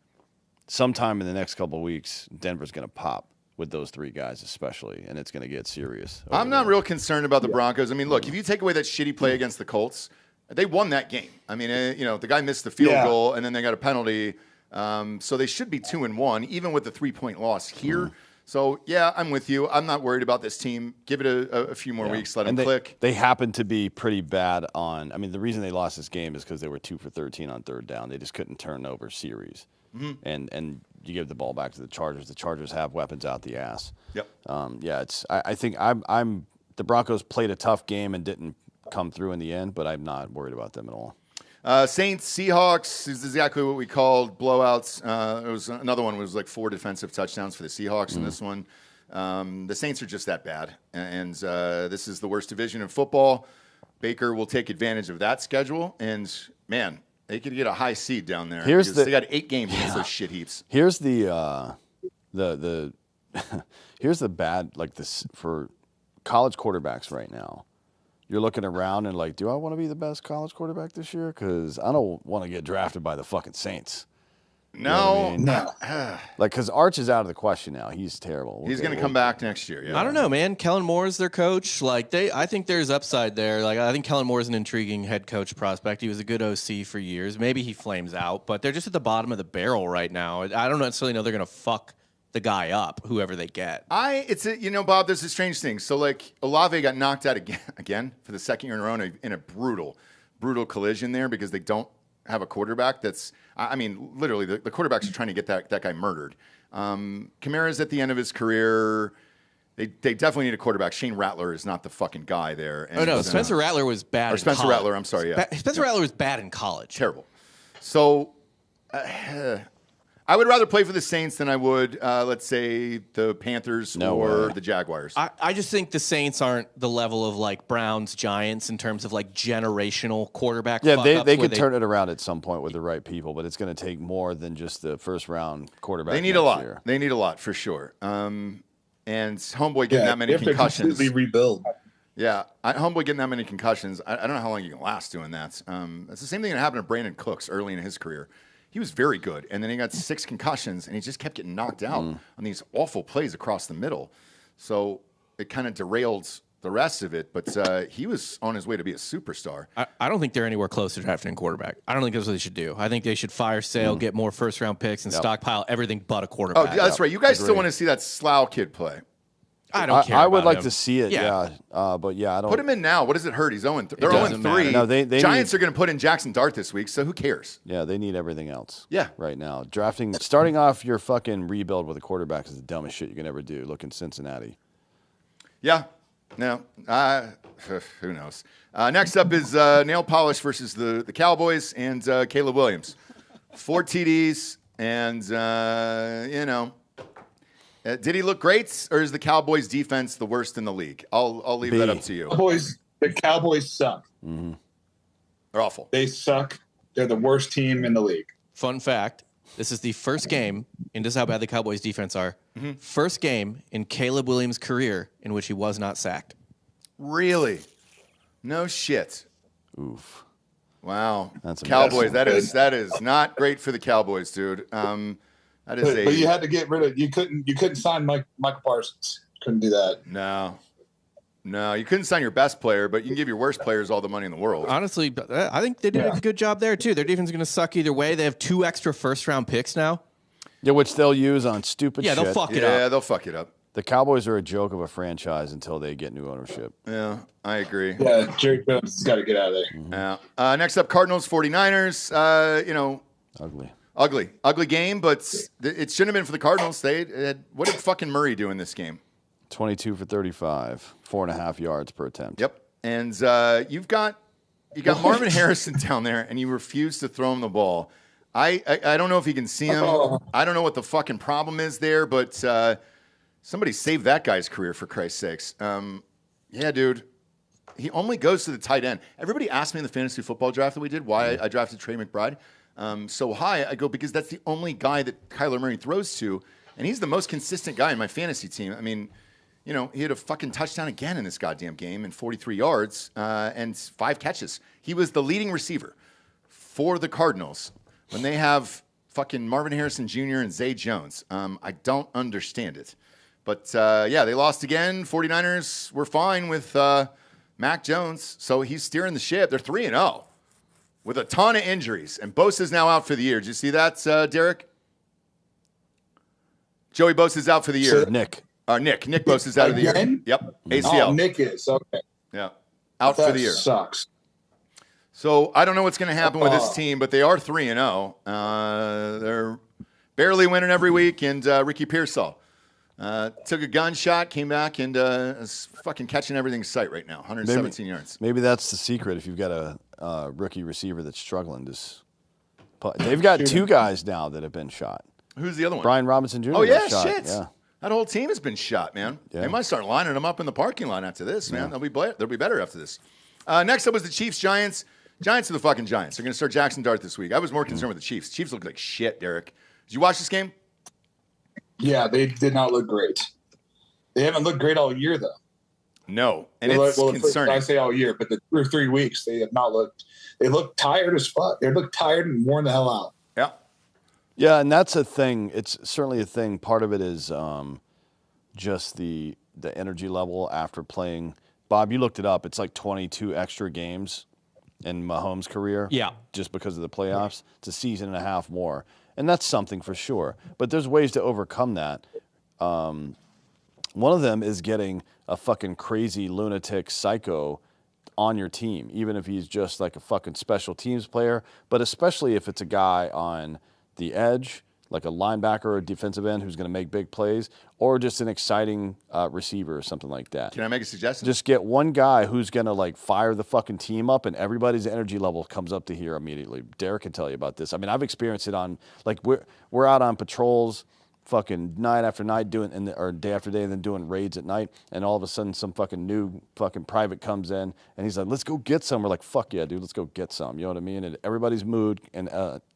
sometime in the next couple of weeks, Denver's going to pop with those three guys especially, and it's going to get serious. I'm not real concerned about the Broncos. I mean, look, if you take away that shitty play against the Colts, they won that game. I mean, the guy missed the field goal, and then they got a penalty. So they should be 2-1, even with the 3-point loss here. So, yeah, I'm with you. I'm not worried about this team. Give it a few more weeks, let them click. They happen to be pretty bad on – I mean, the reason they lost this game is because they were 2 for 13 on third down. They just couldn't turn over series. And you give the ball back to the Chargers. The Chargers have weapons out the ass. Yep. I think I'm the Broncos played a tough game and didn't come through in the end, but I'm not worried about them at all. Saints, Seahawks is exactly what we called blowouts. It was another one was like 4 defensive touchdowns for the Seahawks in this one. The Saints are just that bad, and this is the worst division in football. Baker will take advantage of that schedule, and man, they could get a high seed down there. They got 8 games against those shit heaps. Here's the here's the bad this for college quarterbacks right now. You're looking around and like, do I want to be the best college quarterback this year? Because I don't want to get drafted by the fucking Saints. No, you know what I mean? Because Arch is out of the question now. He's terrible. He's going to come back next year. Yeah. I don't know, man. Kellen Moore is their coach. I think there's upside there. I think Kellen Moore is an intriguing head coach prospect. He was a good OC for years. Maybe he flames out, but they're just at the bottom of the barrel right now. I don't necessarily know they're going to fuck the guy up, whoever they get. Bob, there's a strange thing. So, Olave got knocked out again for the second year in a row in a brutal collision there because they don't have a quarterback that's, literally, the quarterbacks are trying to get that guy murdered. Kamara's at the end of his career. They definitely need a quarterback. Shane Rattler is not the fucking guy there. And Spencer Rattler was bad or Spencer Rattler, I'm sorry, yeah. Spencer Rattler was bad in college. Terrible. So, I would rather play for the Saints than I would, let's say, the Panthers the Jaguars. I just think the Saints aren't the level of Browns, Giants in terms of generational quarterback. Yeah, they could turn it around at some point with the right people, but it's going to take more than just the first round quarterback. They need a lot. Year. They need a lot for sure. And Homeboy getting that many concussions. Completely rebuild. Yeah, Homeboy getting that many concussions. I don't know how long you can last doing that. It's the same thing that happened to Brandon Cooks early in his career. He was very good, and then he got 6 concussions, and he just kept getting knocked out on these awful plays across the middle. So it kind of derailed the rest of it, but he was on his way to be a superstar. I don't think they're anywhere close to drafting a quarterback. I don't think that's what they should do. I think they should fire Sale, get more first-round picks, and stockpile everything but a quarterback. Oh, that's right. You guys still want to see that Slough kid play. I don't care. I would like him. to see it, but I don't. Put him in now. What does it hurt? He's 0-3. They're 0-3. No, they Giants are going to put in Jackson Dart this week, so who cares? Yeah, they need everything else. Yeah. Right now. Starting off your fucking rebuild with a quarterback is the dumbest shit you can ever do. Look in Cincinnati. Yeah. No. Who knows? Next up is Nail Polish versus the Cowboys and Caleb Williams. 4 TDs and, did he look great, or is the Cowboys' defense the worst in the league? I'll leave that up to you. The Cowboys suck. Mm-hmm. They're awful. They suck. They're the worst team in the league. Fun fact, this is the first game, and this is how bad the Cowboys' defense are, first game in Caleb Williams' career in which he was not sacked. Really? No shit. Oof. Wow. That's Cowboys, that is not great for the Cowboys, dude. But you had to get rid of. You couldn't sign Micah Parsons. Couldn't do that. No, you couldn't sign your best player, but you can give your worst players all the money in the world. Honestly, I think they did a good job there too. Their defense is going to suck either way. They have 2 extra first-round picks now. Yeah, which they'll use on stupid shit. Yeah, they'll fuck it up. Yeah, they'll fuck it up. The Cowboys are a joke of a franchise until they get new ownership. Yeah, I agree. Yeah, Jerry Jones has got to get out of there. Mm-hmm. Yeah. Next up, Cardinals, 49ers. Ugly game, but it shouldn't have been for the Cardinals. What did fucking Murray do in this game? 22 for 35, 4.5 yards per attempt. Yep. And you got Marvin Harrison down there, and you refuse to throw him the ball. I don't know if he can see him. Oh. I don't know what the fucking problem is there, but somebody save that guy's career for Christ's sakes. Yeah, dude. He only goes to the tight end. Everybody asked me in the fantasy football draft that we did why I drafted Trey McBride so high. I go, because that's the only guy that Kyler Murray throws to, and he's the most consistent guy in my fantasy team. I mean, you know, he had a fucking touchdown again in this goddamn game and 43 yards and 5 catches. He was the leading receiver for the Cardinals when they have fucking Marvin Harrison Jr. and Zay Jones. I don't understand it. But, yeah, they lost again. 49ers were fine with Mac Jones, so he's steering the ship. They're 3-0 with a ton of injuries. And Bosa's now out for the year. Did you see that, Derek? Joey Bosa's out for the year. Nick Bosa's out of the year. Yep, ACL. Oh, Nick is. Okay. Yeah, out for the year. Sucks. So I don't know what's going to happen with this team, but they are 3-0. They're barely winning every week, and Ricky Pearsall took a gunshot, came back, and is fucking catching everything in sight right now. 117 yards. Maybe that's the secret. If you've got a rookie receiver that's struggling, they've got 2 guys now that have been shot. Who's the other one? Brian Robinson Jr. Oh yeah, got shot. shit. Yeah. That whole team has been shot, man. Yeah. They might start lining them up in the parking lot after this, man. They'll be better after this. Next up was the Chiefs-Giants. Giants are the fucking Giants. They're going to start Jackson Dart this week. I was more concerned with the Chiefs. Chiefs look like shit, Derek. Did you watch this game? Yeah, they did not look great. They haven't looked great all year, though. No, and it's concerning. I say all year, but the 2 or 3 weeks, they have not looked. They look tired as fuck. They look tired and worn the hell out. Yeah. Yeah, and that's a thing. It's certainly a thing. Part of it is just the energy level after playing. Bob, you looked it up. It's like 22 extra games in Mahomes' career. Yeah. Just because of the playoffs. It's a season and a half more. And that's something for sure. But there's ways to overcome that. One of them is getting a fucking crazy lunatic psycho on your team, even if he's just like a fucking special teams player, but especially if it's a guy on the edge, like a linebacker or a defensive end who's going to make big plays, or just an exciting receiver or something like that. Can I make a suggestion? Just get one guy who's going to like fire the fucking team up, and everybody's energy level comes up to here immediately. Derek can tell you about this. I mean, I've experienced it on, like, we're out on patrols fucking night after night or day after day, and then doing raids at night, and all of a sudden some fucking new fucking private comes in, and he's like, let's go get some. We're like, fuck yeah, dude, let's go get some. You know what I mean? And everybody's mood and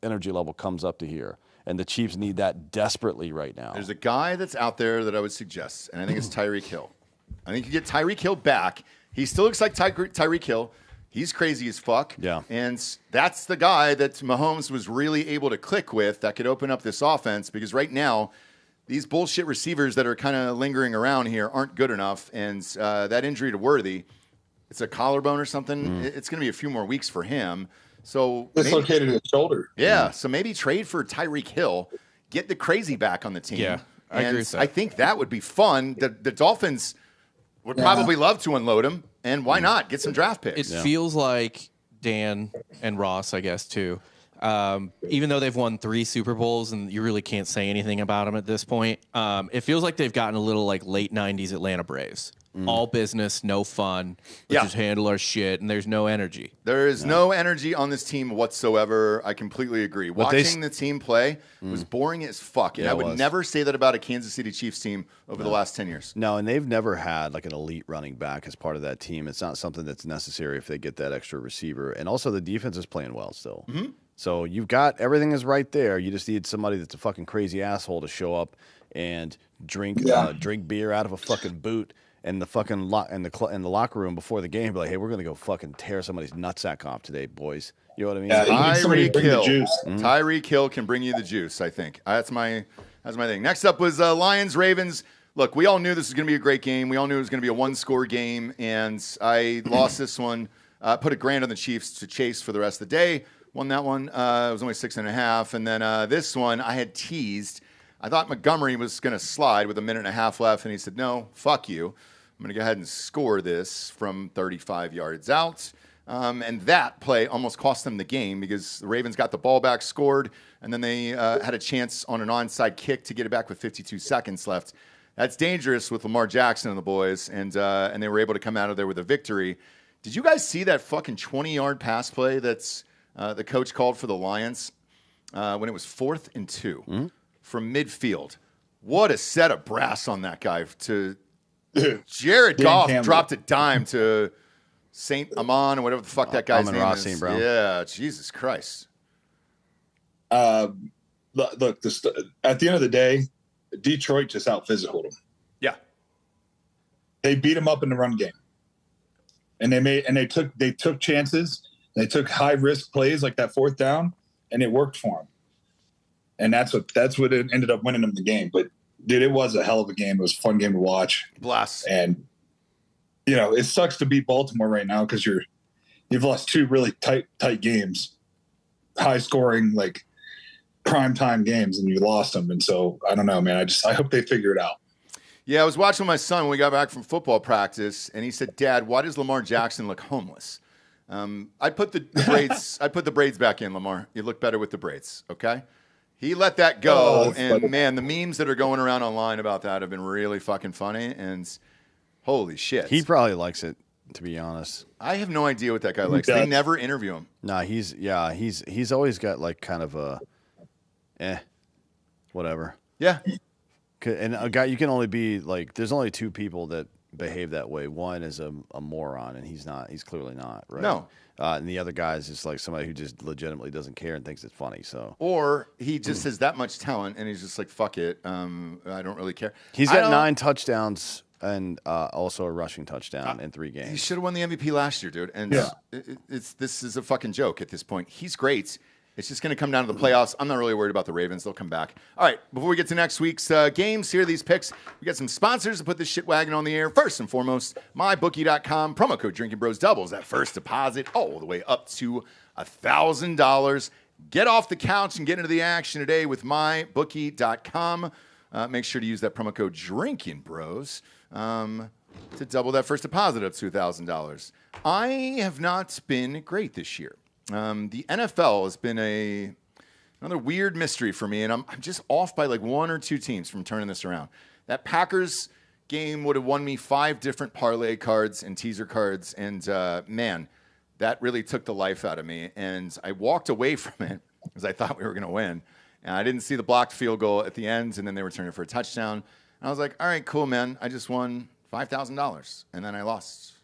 energy level comes up to here. And the Chiefs need that desperately right now. There's a guy that's out there that I would suggest, and I think it's Tyreek Hill. I think you get Tyreek Hill back. He still looks like Tyreek Hill. He's crazy as fuck. Yeah. And that's the guy that Mahomes was really able to click with that could open up this offense, because right now, these bullshit receivers that are kind of lingering around here aren't good enough. And that injury to Worthy, it's a collarbone or something. It's going to be a few more weeks for him. So dislocated his shoulder. Yeah. So maybe trade for Tyreek Hill, get the crazy back on the team. Yeah, I agree with that. I think that would be fun. The Dolphins would probably love to unload him. And why not get some draft picks? It feels like Dan and Ross, I guess, too. Even though they've won 3 Super Bowls and you really can't say anything about them at this point, it feels like they've gotten a little like late 90s Atlanta Braves. All business, no fun. Let's just handle our shit, and there's no energy. There is no energy on this team whatsoever. I completely agree. Watching the team play was boring as fuck, and I would never say that about a Kansas City Chiefs team over the last 10 years. No, and they've never had like an elite running back as part of that team. It's not something that's necessary if they get that extra receiver. And also the defense is playing well still. So you've got everything is right there. You just need somebody that's a fucking crazy asshole to show up and drink beer out of a fucking boot in the fucking in the locker room before the game. Be like, hey, we're gonna go fucking tear somebody's nutsack off today, boys. You know what I mean? Tyreek Hill can bring you the juice. I think that's my thing. Next up was Lions Ravens. Look, we all knew this was going to be a great game. We all knew it was going to be a 1-score game, and I lost this one. Put $1,000 on the Chiefs to chase for the rest of the day. Won that one. It was only 6.5. And then this one I had teased. I thought Montgomery was going to slide with 1.5 minutes left, and he said, no, fuck you. I'm going to go ahead and score this from 35 yards out. And that play almost cost them the game because the Ravens got the ball back, scored, and then they had a chance on an onside kick to get it back with 52 seconds left. That's dangerous with Lamar Jackson and the boys, and they were able to come out of there with a victory. Did you guys see that fucking 20-yard pass play that's the coach called for the Lions? when it was 4th and 2 from midfield. What a set of brass on that guy. Jared Goff Campbell dropped a dime to Saint Amon or whatever the fuck that guy's name Amon-Ra is. St. Brown. Yeah, Jesus Christ. Look, at the end of the day, Detroit just out-physicaled them. Yeah. They beat them up in the run game. And they took chances. They took high-risk plays like that 4th down, and it worked for them. And that's what it ended up winning them the game. But, dude, it was a hell of a game. It was a fun game to watch. Blast. And, it sucks to beat Baltimore right now because you've lost 2 really tight games, high-scoring, like, primetime games, and you lost them. And so, I don't know, man. I hope they figure it out. Yeah, I was watching my son when we got back from football practice, and he said, "Dad, why does Lamar Jackson look homeless?" I put the braids. I put the braids back in, Lamar. You look better with the braids. Okay. He let that go, and man, the memes that are going around online about that have been really fucking funny. And holy shit, He probably likes it, to be honest. I have no idea what that guy likes. They never interview him. Nah, he's always got like kind of a, whatever. Yeah. And a guy, you can only be like, there's only 2 people that behave that way. One is a moron, and he's not. He's clearly not, right? No. And the other guy is just like somebody who just legitimately doesn't care and thinks it's funny. So, Or he just has that much talent, and he's just like, fuck it. I don't really care. he's got 9 touchdowns and also a rushing touchdown in 3 games. He should have won the MVP last year, dude. And this is a fucking joke at this point. He's great. It's just going to come down to the playoffs. I'm not really worried about the Ravens. They'll come back. All right, before we get to next week's games, here are these picks. We got some sponsors to put this shit wagon on the air. First and foremost, mybookie.com. Promo code Drinkin' Bros doubles that first deposit all the way up to $1,000. Get off the couch and get into the action today with mybookie.com. Make sure to use that promo code Drinkin' Bros to double that first deposit up to $1,000. I have not been great this year. The NFL has been another weird mystery for me, and I'm just off by like 1 or 2 teams from turning this around. That Packers game would have won me 5 different parlay cards and teaser cards, and man, that really took the life out of me. And I walked away from it because I thought we were going to win, and I didn't see the blocked field goal at the end, and then they returned it for a touchdown. And I was like, all right, cool, man. I just won $5,000, and then I lost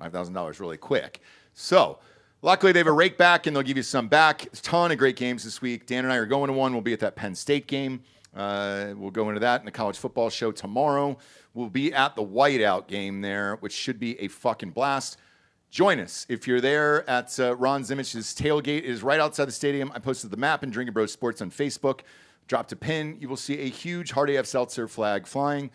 $5,000 really quick. So luckily, they have a rake back, and they'll give you some back. A ton of great games this week. Dan and I are going to one. We'll be at that Penn State game. We'll go into that in the college football show tomorrow. We'll be at the whiteout game there, which should be a fucking blast. Join us. If you're there at Ron Zimich's tailgate, it is right outside the stadium. I posted the map in Drinkin' Bros Sports on Facebook. Dropped a pin. You will see a huge Hard AF Seltzer flag flying.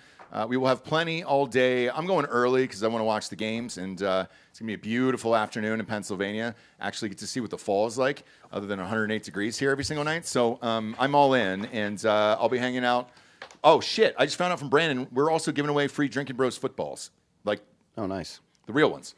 We will have plenty all day. I'm going early because I want to watch the games, and it's going to be a beautiful afternoon in Pennsylvania. Actually get to see what the fall is like, other than 108 degrees here every single night. So I'm all in, and I'll be hanging out. Oh, shit. I just found out from Brandon, we're also giving away free Drinkin' Bros footballs. Like, Oh, nice. the real ones.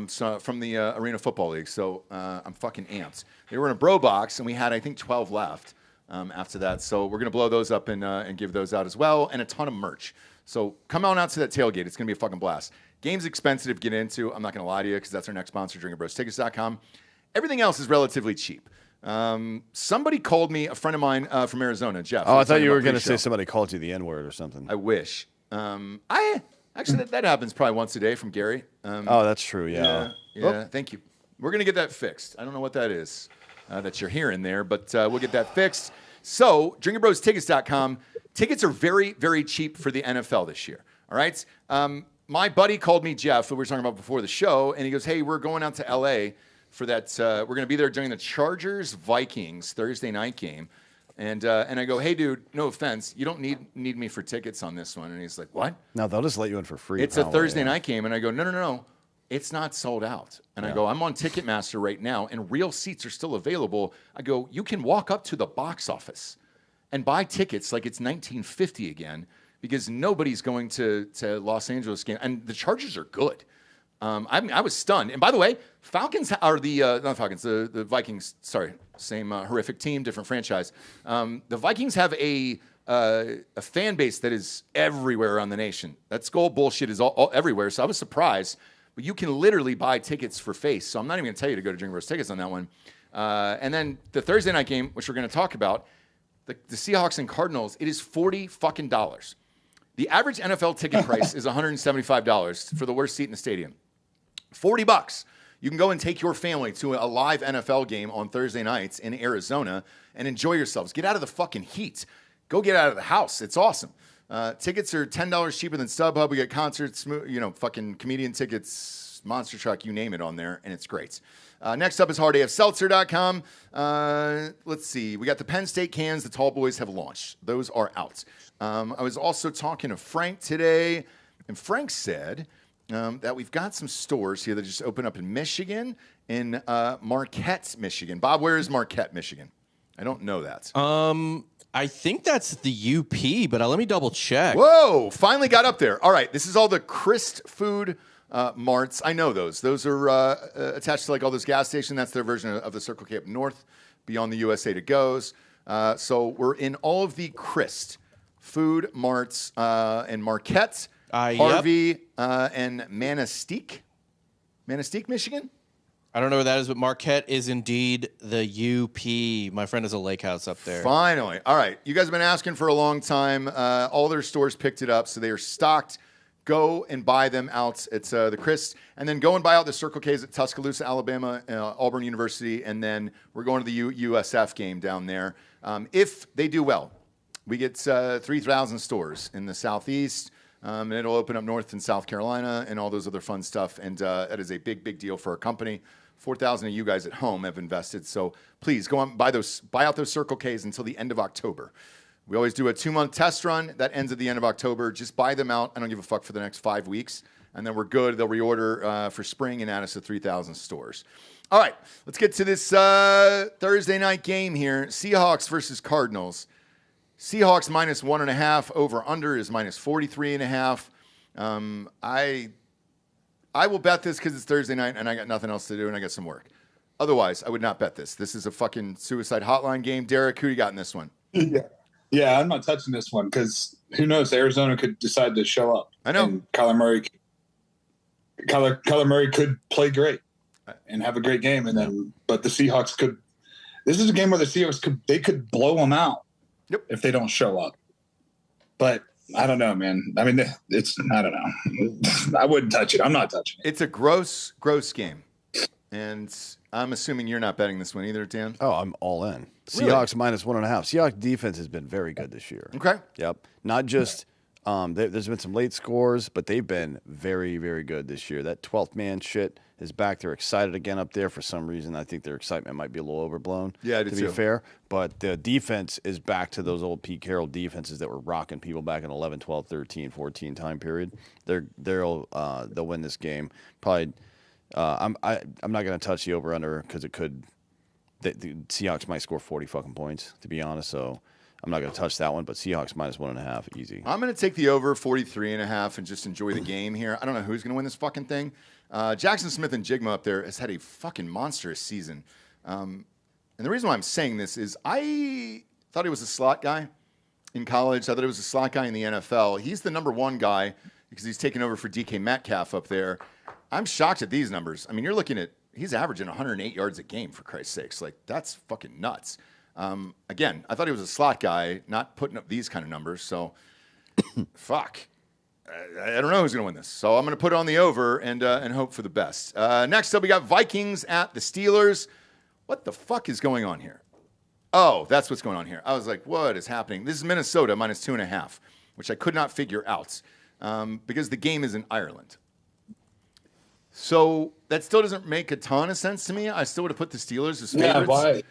So from the Arena Football League. So I'm fucking amped. They were in a bro box, and we had, I think, 12 left after that. So we're going to blow those up and give those out as well, and a ton of merch. So come on out to that tailgate. It's going to be a fucking blast. Game's expensive to get into. I'm not going to lie to you because that's our next sponsor, DrinkinBrosTickets.com. Everything else is relatively cheap. Somebody called me, a friend of mine from Arizona, Jeff. Oh, I thought you were going to say somebody called you the N-word or something. I wish. Actually, that happens probably once a day from Gary. Oh, that's true, yeah. Yeah, thank you. We're going to get that fixed. I don't know what that is that you're hearing there, but we'll get that fixed. So, DrinkinBrosTickets.com. Tickets are very, very cheap for the NFL this year. All right? My buddy called me, Jeff, who we were talking about before the show, and he goes, hey, we're going out to L.A. for that. We're going to be there during the Chargers-Vikings Thursday night game. And I go, hey, dude, no offense. You don't need me for tickets on this one. And he's like, what? No, they'll just let you in for free. It's probably, a Thursday night game. And I go, no. It's not sold out. And I go, I'm on Ticketmaster right now, and real seats are still available. I go, you can walk up to the box office and buy tickets like it's 1950 again, because nobody's going to Los Angeles game. And the Chargers are good. I was stunned. And by the way, the Vikings, sorry, same horrific team, different franchise. The Vikings have a fan base that is everywhere around the nation. That Skull bullshit is all everywhere. So I was surprised. But you can literally buy tickets for face. So I'm not even going to tell you to go to Drinkin' Bros Tickets on that one. And then the Thursday night game, which we're going to talk about, the Seahawks and Cardinals, it is $40 fucking dollars. The average NFL ticket price is $175 for the worst seat in the stadium. $40. You can go and take your family to a live NFL game on Thursday nights in Arizona and enjoy yourselves. Get out of the fucking heat. Go get out of the house. It's awesome. Tickets are $10 cheaper than StubHub. We got concerts, fucking comedian tickets, monster truck, you name it on there, and it's great. Next up is hardafseltzer.com. Let's see. We got the Penn State cans the tall boys have launched. Those are out. I was also talking to Frank today, and Frank said that we've got some stores here that just opened up in Michigan, in Marquette, Michigan. Bob, where is Marquette, Michigan? I don't know that. I think that's the UP, but let me double check. Whoa, finally got up there. All right, this is all the Christ food marts. I know those. Those are attached to like all those gas stations. That's their version of the Circle K up north, beyond the USA to goes. So we're in all of the Christ food marts in Marquette, Harvey, and Manistee, Michigan. I don't know where that is, but Marquette is indeed the UP. My friend has a lake house up there. Finally. All right. You guys have been asking for a long time. All their stores picked it up, so they are stocked. Go and buy them out at the Christ, and then go and buy out the Circle K's at Tuscaloosa, Alabama, Auburn University, and then we're going to the USF game down there. If they do well, we get 3,000 stores in the Southeast, and it'll open up north in South Carolina and all those other fun stuff, and that is a big, big deal for our company. 4,000 of you guys at home have invested, so please go on buy out those Circle K's until the end of October. We always do a 2-month test run that ends at the end of October. Just buy them out. I don't give a fuck for the next 5 weeks, and then we're good. They'll reorder for spring and add us to 3,000 stores. All right, let's get to this Thursday night game here. Seahawks versus Cardinals. Seahawks minus 1.5. Over under is minus 43.5. I will bet this because it's Thursday night and I got nothing else to do and I got some work. Otherwise, I would not bet this. This is a fucking suicide hotline game. Derek, who you got in this one? Yeah, I'm not touching this one because who knows? Arizona could decide to show up. I know. And Kyler Murray could play great and have a great game, but the Seahawks could. This is a game where the Seahawks could blow them out. Yep. If they don't show up. But I don't know, man. I mean, I don't know. I wouldn't touch it. I'm not touching it. It's a gross game. And I'm assuming you're not betting this one either, Dan. Oh, I'm all in. Really? Seahawks minus 1.5. Seahawks defense has been very good this year. Okay. Yep. Not just there's been some late scores, but they've been very, very good this year. That 12th man shit is back. They're excited again up there for some reason. I think their excitement might be a little overblown. Yeah, I do to too. be fair. But the defense is back to those old Pete Carroll defenses that were rocking people back in 11, 12, 13, 14 time period. They'll win this game. Probably. I'm not going to touch the over under because it could. The Seahawks might score 40 fucking points, to be honest. So I'm not going to touch that one. But Seahawks minus 1.5, easy. I'm going to take the over 43.5 and just enjoy the game here. I don't know who's going to win this fucking thing. Jackson Smith and Jigma up there has had a fucking monstrous season. And the reason why I'm saying this is I thought he was a slot guy in college. I thought he was a slot guy in the NFL. He's the number one guy because he's taken over for DK Metcalf up there. I'm shocked at these numbers. I mean, you're looking at he's averaging 108 yards a game, for Christ's sakes. Like, that's fucking nuts. Again, I thought he was a slot guy, not putting up these kind of numbers. So, fuck. I don't know who's going to win this. So I'm going to put it on the over and hope for the best. Next up, we got Vikings at the Steelers. What the fuck is going on here? Oh, that's what's going on here. I was like, what is happening? This is Minnesota minus 2.5, which I could not figure out because the game is in Ireland. So that still doesn't make a ton of sense to me. I still would have put the Steelers as favorites. Yeah, why?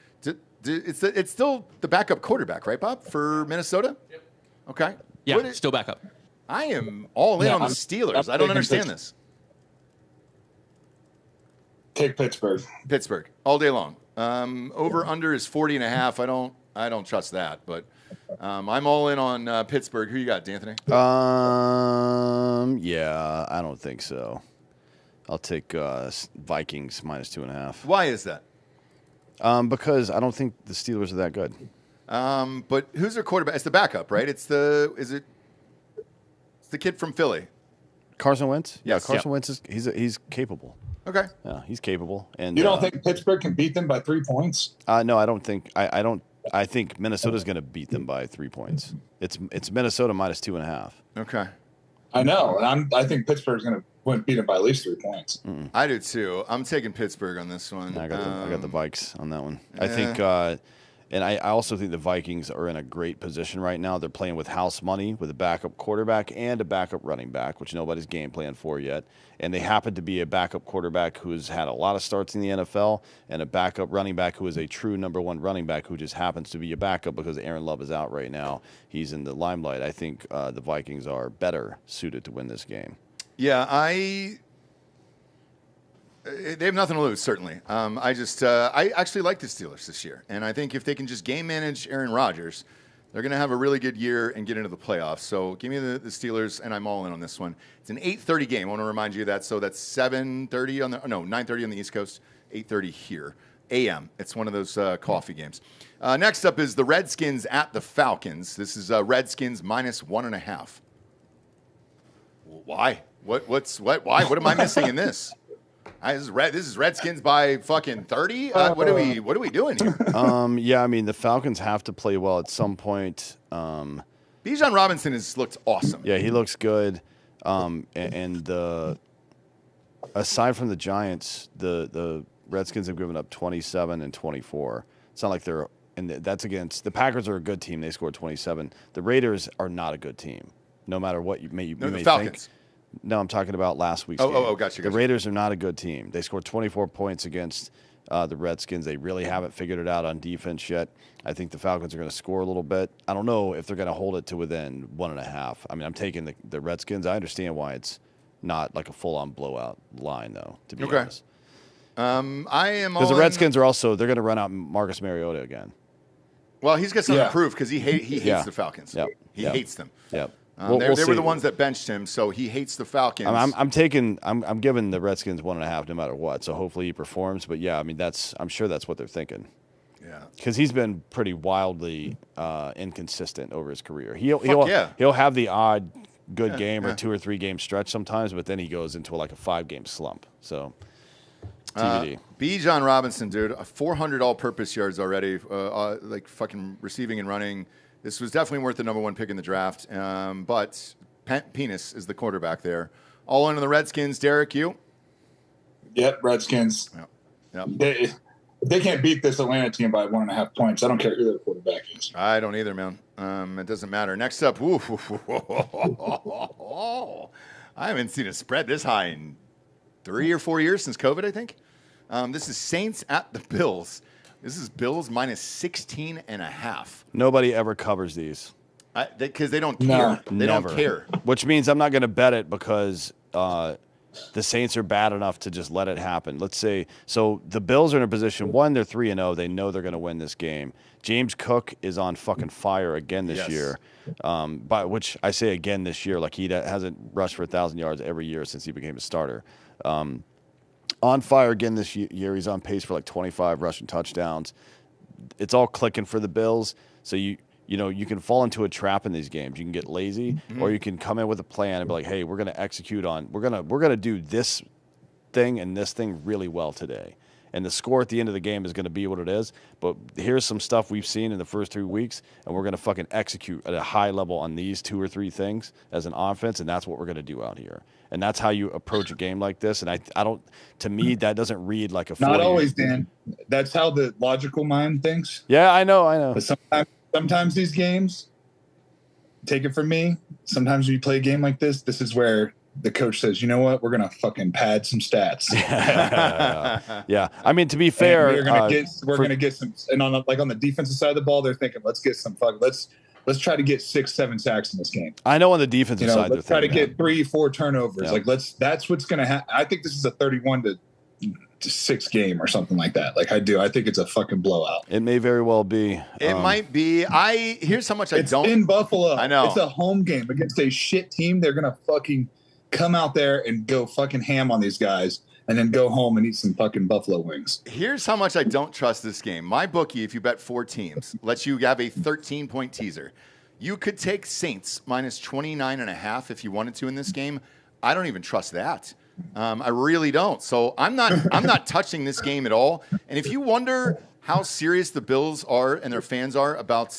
It's still the backup quarterback, right, Bob, for Minnesota? Yep. Okay. Yeah, still backup. I am all in on the Steelers. I don't understand this. Take Pittsburgh. Pittsburgh all day long. Over under is 40.5. I don't trust that, but I'm all in on Pittsburgh. Who you got, D'Anthony? Yeah, I don't think so. I'll take Vikings minus 2.5. Why is that? Because I don't think the Steelers are that good. But who's their quarterback? It's the backup, right? It's the kid from Philly. Carson Wentz? Yes. Yeah, Carson Wentz he's capable. Okay. Yeah, he's capable. And you don't think Pittsburgh can beat them by 3 points? No, I don't think. I don't. I think Minnesota's going to beat them by 3 points. It's Minnesota minus 2.5. Okay. I know. I think Pittsburgh's going to beat them by at least 3 points. I do too. I'm taking Pittsburgh on this one. I got the Vikes on that one. Yeah. I think, and I also think the Vikings are in a great position right now. They're playing with house money with a backup quarterback and a backup running back, which nobody's game plan for yet. And they happen to be a backup quarterback who's had a lot of starts in the NFL and a backup running back who is a true number one running back who just happens to be a backup because Aaron Love is out right now. He's in the limelight. I think the Vikings are better suited to win this game. Yeah, they have nothing to lose, certainly. I actually like the Steelers this year. And I think if they can just game manage Aaron Rodgers, they're going to have a really good year and get into the playoffs. So give me the Steelers, and I'm all in on this one. It's an 8:30 game. I want to remind you of that. So that's 9:30 on the East Coast, 8:30 here, a.m. It's one of those coffee games. Next up is the Redskins at the Falcons. This is Redskins minus 1.5. Why? Why? What am I missing in this? This is Redskins by fucking 30. What are we doing here? Yeah, I mean the Falcons have to play well at some point. Bijan Robinson has looked awesome. Yeah, he looks good. Aside from the Giants, the Redskins have given up 27 and 24. It's not like they're that's against the Packers are a good team. They scored 27. The Raiders are not a good team. No matter what you may Falcons. think. No, I'm talking about last week's game. Gotcha. The Raiders are not a good team. They scored 24 points against the Redskins. They really haven't figured it out on defense yet. I think the Falcons are going to score a little bit. I don't know if they're going to hold it to within 1.5. I mean, I'm taking the Redskins. I understand why it's not like a full-on blowout line, though, to be honest. I am because the Redskins are also they're going to run out Marcus Mariota again. Well, he's got something to prove because he hates the Falcons. Yep. He hates them. Yep. They were the ones that benched him, so he hates the Falcons. I'm giving the Redskins 1.5 no matter what. So hopefully he performs. But yeah, I mean I'm sure that's what they're thinking. Yeah, because he's been pretty wildly inconsistent over his career. He'll have the odd good game or 2 or 3 game stretch sometimes, but then he goes into like a 5-game slump. So TBD. Bijan Robinson, dude, 400 all-purpose yards already, like fucking receiving and running. This was definitely worth the number 1 pick in the draft, but Penis is the quarterback there. All in on the Redskins. Derek, you? Yep, Redskins. Yep. They can't beat this Atlanta team by 1.5 points. I don't care who their quarterback is. I don't either, man. It doesn't matter. Next up, I haven't seen a spread this high in 3 or 4 years since COVID, I think. This is Saints at the Bills. This is Bills minus 16.5. Nobody ever covers these. Because they don't care. They never. don't care. Which means I'm not going to bet it because the Saints are bad enough to just let it happen. Let's say, so the Bills are in a position, one, they're 3-0. They know they're going to win this game. James Cook is on fucking fire again this year. By which I say again this year, like he hasn't rushed for 1,000 yards every year since he became a starter. On fire again this year. He's on pace for like 25 rushing touchdowns. It's all clicking for the Bills. So you can fall into a trap in these games. You can get lazy, or you can come in with a plan and be like, "Hey, we're going to execute on. We're going to do this thing and this thing really well today." And the score at the end of the game is going to be what it is. But here's some stuff we've seen in the first 3 weeks, and we're going to fucking execute at a high level on these 2 or 3 things as an offense, and that's what we're going to do out here. And that's how you approach a game like this. And I don't, to me, that doesn't read like a. Not always, Dan. That's how the logical mind thinks. Yeah, I know. But sometimes these games, take it from me. Sometimes when you play a game like this is where the coach says, "You know what? We're gonna fucking pad some stats." Yeah. I mean, to be fair, we're gonna get some. And on the defensive side of the ball, they're thinking, "Let's get some Let's try to get 6-7 sacks in this game." I know on the defensive side, let's try to get 3-4 turnovers. Yeah. That's what's going to happen. I think this is a 31-6 game or something like that. I think it's a fucking blowout. It may very well be. It might be. Here's how much I don't. It's in Buffalo. I know. It's a home game against a shit team. They're going to fucking come out there and go fucking ham on these guys. And then go home and eat some fucking buffalo wings. Here's how much I don't trust this game. My bookie, if you bet 4 teams, lets you have a 13-point teaser. You could take Saints minus 29.5 if you wanted to in this game. I don't even trust that. I really don't. So I'm not touching this game at all. And if you wonder how serious the Bills are and their fans are about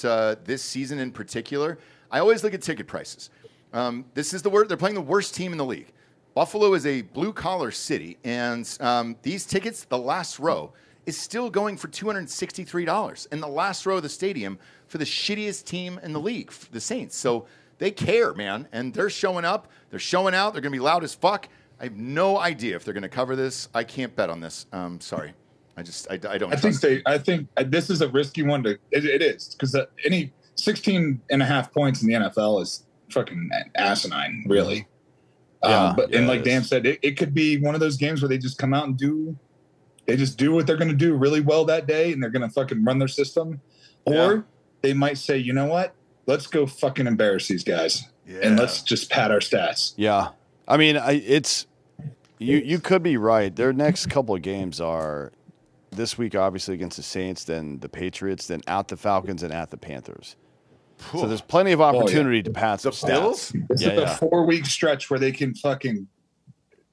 this season in particular, I always look at ticket prices. This is they're playing the worst team in the league. Buffalo is a blue-collar city, and these tickets, the last row, is still going for $263 in the last row of the stadium for the shittiest team in the league, the Saints. So they care, man, and they're showing up. They're showing out. They're going to be loud as fuck. I have no idea if they're going to cover this. I can't bet on this. Sorry. I don't. I think this is a risky one it is, because any 16.5 points in the NFL is fucking asinine, really. And like Dan said, it could be one of those games where they just come out and do what they're going to do really well that day, and they're going to fucking run their system. Or they might say, you know what? Let's go fucking embarrass these guys, and let's just pad our stats. Yeah. I mean, you could be right. Their next couple of games are this week, obviously, against the Saints, then the Patriots, then at the Falcons, and at the Panthers. So there's plenty of opportunity to pad some stats. This is a 4-week stretch where they can fucking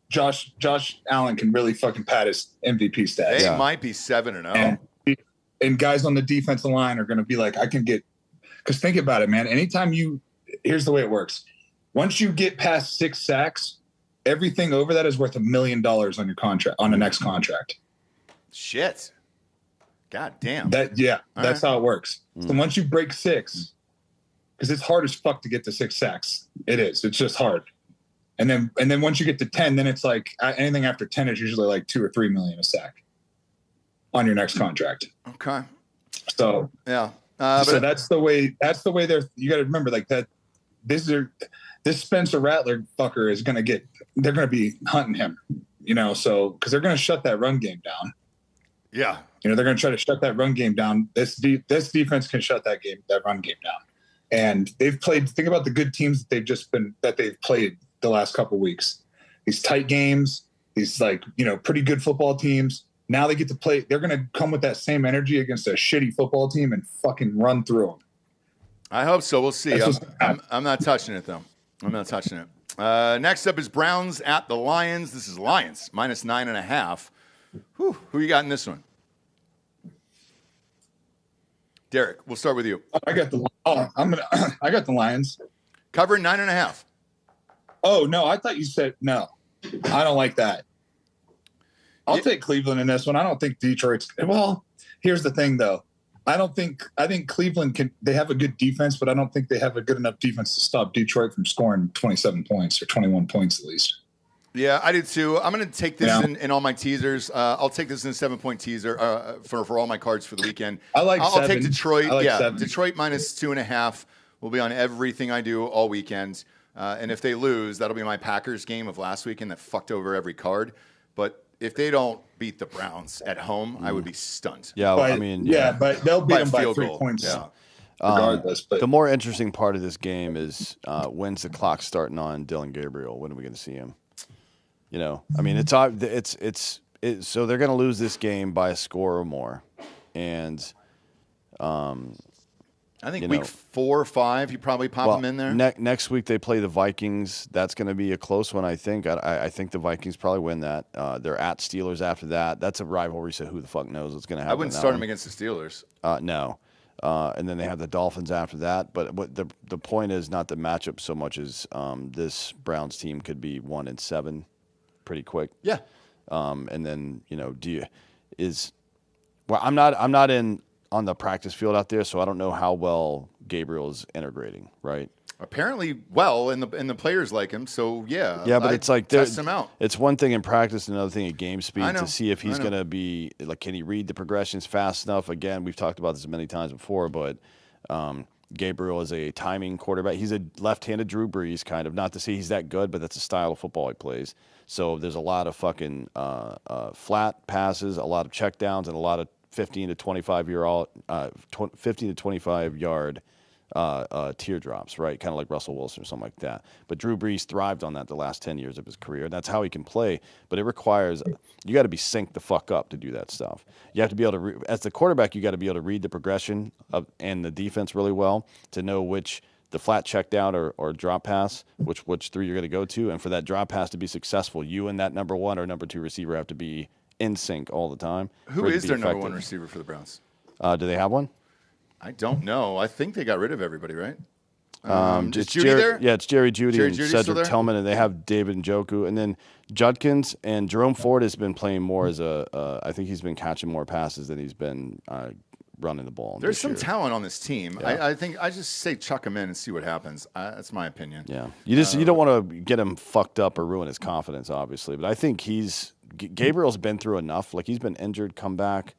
Josh Allen can really fucking pad his MVP stats. They might be 7-0. And guys on the defensive line are going to be like, I can get – because think about it, man. Anytime here's the way it works. Once you get past 6 sacks, everything over that is worth $1 million on your contract, on the next contract. Shit. God damn. That's how it works. So once you break 6, because it's hard as fuck to get to 6 sacks. It is. It's just hard. And then once you get to 10, then it's like anything after 10 is usually like $2 or $3 million a sack on your next contract. Okay. So yeah. So that's the way you got to remember, like, that this Spencer Rattler fucker is going to they're going to be hunting him, so because they're going to shut that run game down. Yeah. They're going to try to shut that run game down. This defense can shut that run game down. And they've played, think about the good teams that they've played the last couple of weeks. These tight games, these pretty good football teams. Now they get to play. They're going to come with that same energy against a shitty football team and fucking run through them. I hope so. We'll see. I'm not touching it, though. I'm not touching it. Next up is Browns at the Lions. This is Lions, minus 9.5. Who you got in this one? Derek, we'll start with you. I got the Lions. Covering 9.5. Oh, no, I thought you said no. I don't like that. I'll take Cleveland in this one. I don't think Detroit's – well, here's the thing, though. I think Cleveland they have a good defense, but I don't think they have a good enough defense to stop Detroit from scoring 27 points or 21 points at least. Yeah, I did too. I'm going to take this in all my teasers. I'll take this in a 7-point teaser for all my cards for the weekend. I'll take Detroit. Detroit minus 2.5 will be on everything I do all weekend. And if they lose, that'll be my Packers game of last weekend that fucked over every card. But if they don't beat the Browns at home, I would be stunned. Yeah, but they'll beat them by 3 points. Yeah. Regardless, but the more interesting part of this game is when's the clock starting on Dylan Gabriel? When are we going to see him? I mean, so they're going to lose this game by a score or more, and I think week 4 or 5, you probably pop them in there. Next week they play the Vikings. That's going to be a close one, I think. I think the Vikings probably win that. They're at Steelers after that. That's a rivalry, so who the fuck knows what's going to happen. I wouldn't start them against the Steelers. No. And then they have the Dolphins after that. But what the point is not the matchup so much as this Browns team could be 1-7 pretty quick. Yeah. And then, I'm not in on the practice field out there, so I don't know how well Gabriel is integrating, right? Apparently, well, and the players like him, so yeah. Yeah, but it's like test him out. It's one thing in practice, another thing at game speed to see if he's going to be like, can he read the progressions fast enough? Again, we've talked about this many times before, but Gabriel is a timing quarterback. He's a left-handed Drew Brees, kind of. Not to say he's that good, but that's the style of football he plays. So there's a lot of fucking flat passes, a lot of checkdowns, and a lot of 15 to 25 yard teardrops, right? Kind of like Russell Wilson or something like that. But Drew Brees thrived on that the last 10 years of his career. That's how he can play. But it requires you got to be synced the fuck up to do that stuff. You have to be able to, as the quarterback, you got to be able to read the progression and the defense really well to know which the flat check down or drop pass, which three you're going to go to. And for that drop pass to be successful, you and that number 1 or number 2 receiver have to be in sync all the time. Who is their number 1 receiver for the Browns? Do they have one? I don't know. I think they got rid of everybody, right? Is Judy there? Yeah, it's Jerry Jeudy and Jeudy's Cedric Tillman, and they have David Njoku. And then Judkins and Jerome Ford has been playing more as I think he's been catching more passes than he's been running the ball. There's some talent on this team. Yeah. I think I just say chuck him in and see what happens. That's my opinion. Yeah, you don't want to get him fucked up or ruin his confidence, obviously. But I think Gabriel's been through enough. Like, he's been injured, come back,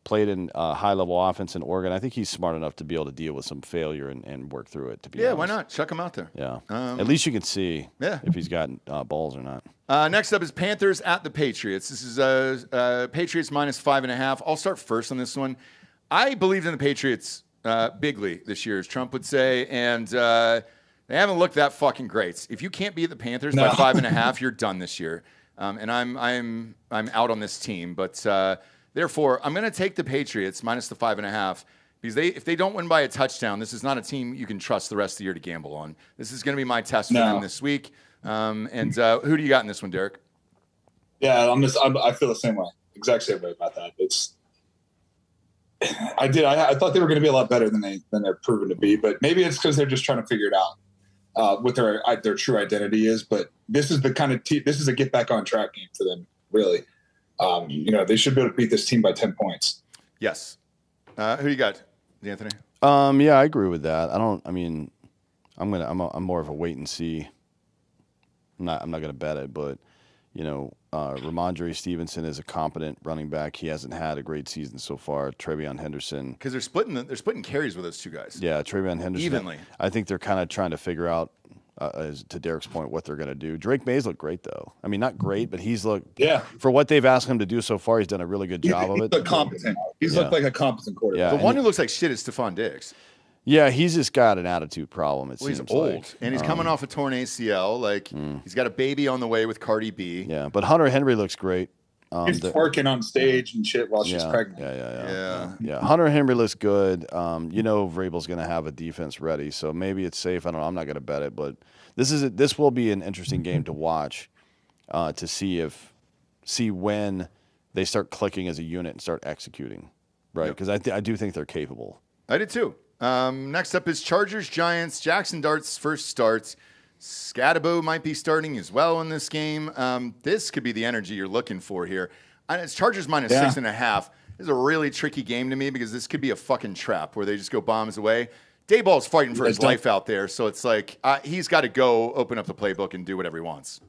played in high-level offense in Oregon. I think he's smart enough to be able to deal with some failure and work through it, to be honest. Why not? Chuck him out there. Yeah. At least you can see if he's got balls or not. Next up is Panthers at the Patriots. This is Patriots minus 5.5. I'll start first on this one. I believed in the Patriots bigly this year, as Trump would say, and they haven't looked that fucking great. If you can't beat the Panthers by 5.5, you're done this year. And I'm out on this team, but therefore I'm going to take the Patriots minus the 5.5 because if they don't win by a touchdown, this is not a team you can trust the rest of the year to gamble on. This is going to be my test for them this week. Who do you got in this one, Derek? Yeah, I feel the same way, exact same way about that. I thought they were going to be a lot better than they're proven to be, but maybe it's because they're just trying to figure it out what their true identity is. But this is the kind of this is a get back on track game for them, really. They should be able to beat this team by 10 points. Yes. Who you got, Anthony? Yeah, I agree with that. I'm more of a wait and see. I'm not going to bet it, but Ramondre Stevenson is a competent running back. He hasn't had a great season so far. Travion Henderson, because they're splitting carries with those two guys. Yeah, Travion Henderson evenly. I think they're kind of trying to figure out, as to Derek's point, what they're going to do. Drake May's looked great though. I mean, not great, but he's looked for what they've asked him to do so far. He's done a really good job of it. He's competent. He's looked like a competent quarterback. The one who looks like shit is Stephon Diggs. Yeah, he's just got an attitude problem. He's old, and he's coming off a torn ACL. He's got a baby on the way with Cardi B. Yeah, but Hunter Henry looks great. He's twerking on stage and shit while she's pregnant. Yeah. Hunter Henry looks good. Vrabel's going to have a defense ready, so maybe it's safe. I don't know. I'm not going to bet it, but this will be an interesting game to watch to see when they start clicking as a unit and start executing, right? Because I do think they're capable. I did too. Next up is Chargers-Giants. Jackson Dart's first start. Scatabo might be starting as well in this game. This could be the energy you're looking for here. It's Chargers minus 6.5. This is a really tricky game to me because this could be a fucking trap where they just go bombs away. Dayball's fighting for his life out there, so it's like he's got to go open up the playbook and do whatever he wants.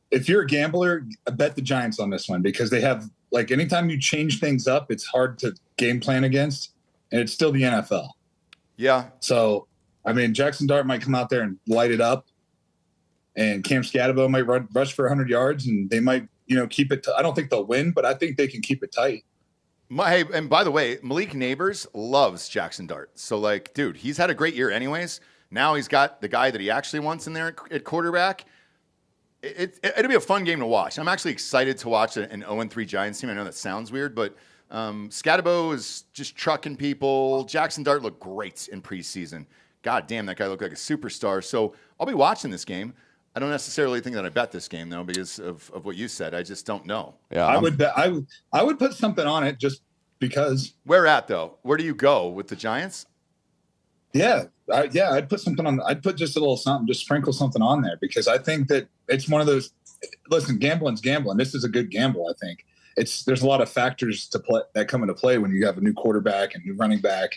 If you're a gambler, bet the Giants on this one because they have, anytime you change things up, it's hard to game plan against, and it's still the NFL. Yeah. So, Jackson Dart might come out there and light it up, and Cam Scatabo might rush for 100 yards, and they might, keep it. I don't think they'll win, but I think they can keep it tight. Hey, and by the way, Malik Neighbors loves Jackson Dart. So, dude, he's had a great year anyways. Now he's got the guy that he actually wants in there at quarterback. It'll be a fun game to watch. I'm actually excited to watch an 0-3 Giants team. I know that sounds weird, but Scatabo is just trucking people. Jackson Dart looked great in preseason. God damn, that guy looked like a superstar. So I'll be watching this game. I don't necessarily think that I bet this game though because of what you said. I just don't know. Yeah, I would bet. I would put something on it just because. Where at though? Where do you go with the Giants? Yeah, I'd put something on. I'd put just a little something, just sprinkle something on there because I think that it's one of those. Listen, gambling's gambling. This is a good gamble. I think there's a lot of factors that come into play when you have a new quarterback and new running back.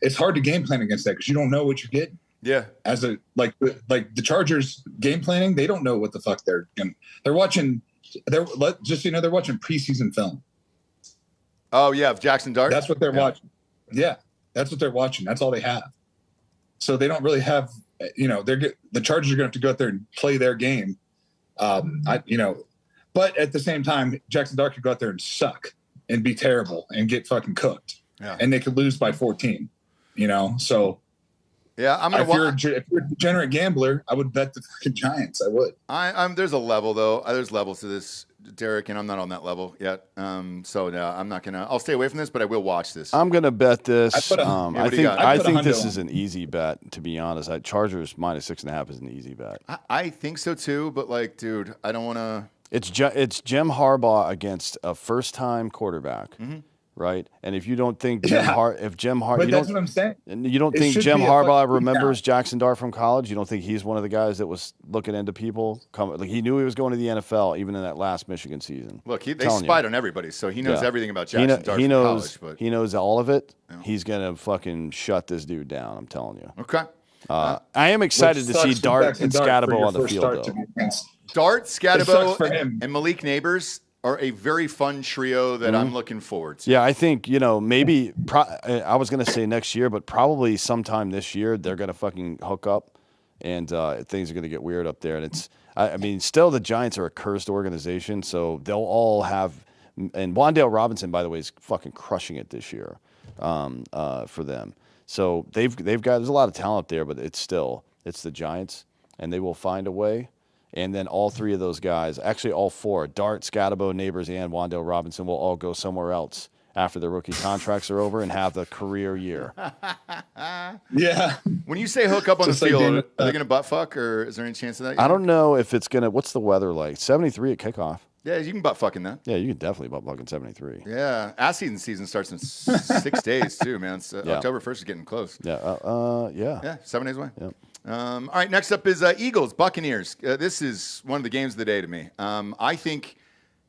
It's hard to game plan against that because you don't know what you're getting. Yeah. As the Chargers game planning, they don't know what the fuck they're watching. They're watching preseason film. Oh yeah, of Jackson Dart. That's what they're watching. Yeah, that's what they're watching. That's all they have. So they don't really have. The Chargers are going to have to go out there and play their game. But at the same time, Jackson Dart could go out there and suck and be terrible and get fucking cooked. Yeah. And they could lose by 14. So. Yeah, I'm gonna. If you're a degenerate gambler, I would bet the fucking Giants. I would. There's a level though. There's levels to this. Derek, and I'm not on that level yet. So no, I'm not gonna. I'll stay away from this, but I will watch this. I'm gonna bet this. I think this on. is an easy bet. To be honest, Chargers minus 6.5 is an easy bet. I think so too, but like, dude, I don't want to. It's Jim Harbaugh against a first-time quarterback. Mm-hmm. Right, and if you don't think Jim Harbaugh, but that's what I'm saying. You don't think Jim Harbaugh remembers Jackson Dart from college? You don't think he's one of the guys that was looking into people? Like he knew he was going to the NFL even in that last Michigan season. Look, they spied on everybody, so he knows everything about Jackson Dart from college. But he knows all of it. Yeah. He's gonna fucking shut this dude down. I'm telling you. Okay. I am excited to see Dart and Scatabo on the field, though. Dart, Scatabo, and Malik Neighbors are a very fun trio that I'm looking forward to. Yeah, I think, maybe I was going to say next year, but probably sometime this year they're going to fucking hook up and things are going to get weird up there. And still the Giants are a cursed organization, so they'll all have – and Wan'Dale Robinson, by the way, is fucking crushing it this year for them. So they've got – there's a lot of talent there, but it's the Giants, and they will find a way. And then all three of those guys, actually all four, Dart, Scatabo, Neighbors, and Wan'Dale Robinson will all go somewhere else after their rookie contracts are over and have the career year. Yeah. When you say hook up on the field, are they going to butt fuck, or is there any chance of that? I don't know if it's going to – what's the weather like? 73 at kickoff. Yeah, you can butt fuck in that. Yeah, you can definitely butt fuck in 73. Yeah. Ass season starts in 6 days, too, man. October 1st is getting close. Yeah. Yeah, 7 days away. Yeah. All right, next up is Eagles, Buccaneers. This is one of the games of the day to me. I think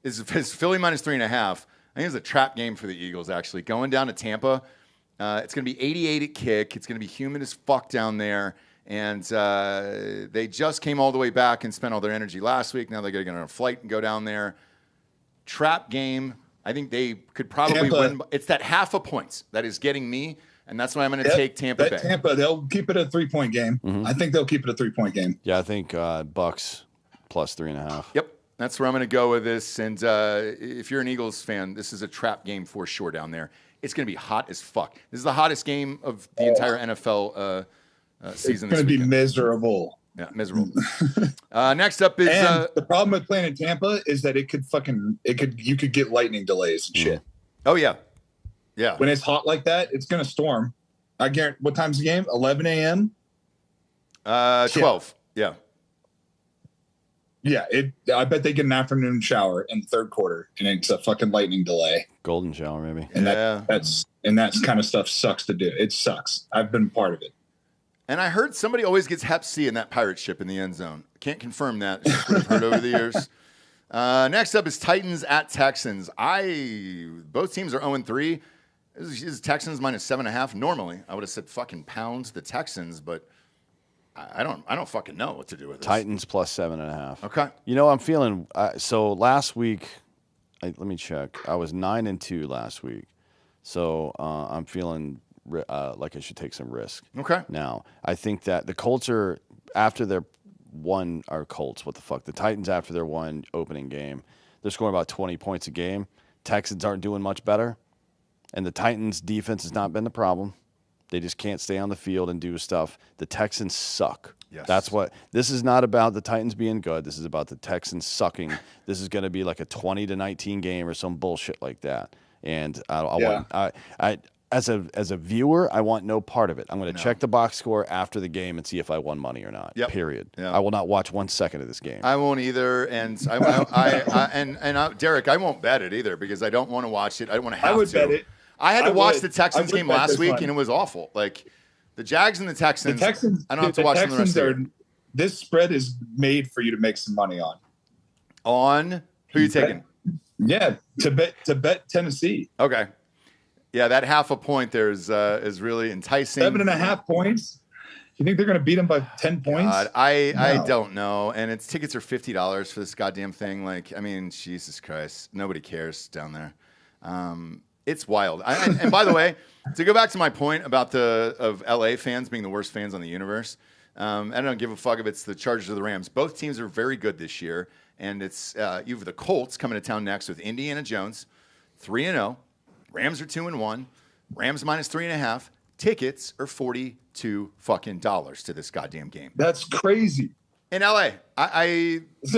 is Philly minus 3.5. I think it's a trap game for the Eagles, actually. Going down to Tampa, it's going to be 88 at kick. It's going to be humid as fuck down there. And they just came all the way back and spent all their energy last week. Now they're going to get on a flight and go down there. Trap game. I think they could probably win. It's that half a point that is getting me. And that's why I'm going to take Tampa Bay. Tampa, they'll keep it a 3-point game. Mm-hmm. I think they'll keep it a 3-point game. Yeah, I think Bucs plus 3.5. Yep, that's where I'm going to go with this. And if you're an Eagles fan, this is a trap game for sure down there. It's going to be hot as fuck. This is the hottest game of the entire NFL season. It's going to be miserable. Yeah, miserable. Next up is the problem with playing in Tampa is that you could get lightning delays and shit. Oh yeah. Yeah. When it's hot like that, it's going to storm. I guarantee. What time's the game? 11 a.m. 12. Yeah. Yeah. I bet they get an afternoon shower in the third quarter, and it's a fucking lightning delay. Golden shower, maybe. And that kind of stuff sucks to do. It sucks. I've been part of it. And I heard somebody always gets Hep C in that pirate ship in the end zone. Can't confirm that. It's just what I've heard over the years. Next up is Titans at Texans. Both teams are 0-3. This is Texans minus 7.5. Normally, I would have said fucking pounds the Texans, but I don't fucking know what to do with this. Titans plus 7.5. Okay. I'm feeling so last week. Let me check. I was 9-2 last week, so I'm feeling like I should take some risk. Okay. Now I think that the Colts are after their one. Or Colts, what the fuck? The Titans after their one opening game, they're scoring about 20 points a game. Texans aren't doing much better. And the Titans' defense has not been the problem. They just can't stay on the field and do stuff. The Texans suck. Yes. That's what – this is not about the Titans being good. This is about the Texans sucking. This is going to be like a 20-19 game or some bullshit like that. And as a viewer, I want no part of it. I'm going to check the box score after the game and see if I won money or not. Yep. Period. Yep. I will not watch 1 second of this game. I won't either, and Derek, I won't bet it either because I don't want to watch it. I don't want to have to. I would bet it. I had to watch the Texans game last week, and it was awful. Like the Jags and the Texans. I don't have to watch them the rest of the year. This spread is made for you to make some money on. On who are you taking? Yeah, to bet Tennessee. Okay. Yeah, that half a point there is really enticing. 7.5 points. You think they're going to beat them by 10 points? I don't know. And tickets are $50 for this goddamn thing. Like, I mean, Jesus Christ, nobody cares down there. It's wild. And by the way, to go back to my point about of LA fans being the worst fans on the universe, I don't give a fuck if it's the Chargers or the Rams. Both teams are very good this year, and it's you have the Colts coming to town next with Indiana Jones, 3-0. Rams are 2-1. Rams minus 3.5. Tickets are $42 fucking to this goddamn game. That's crazy. In LA, it's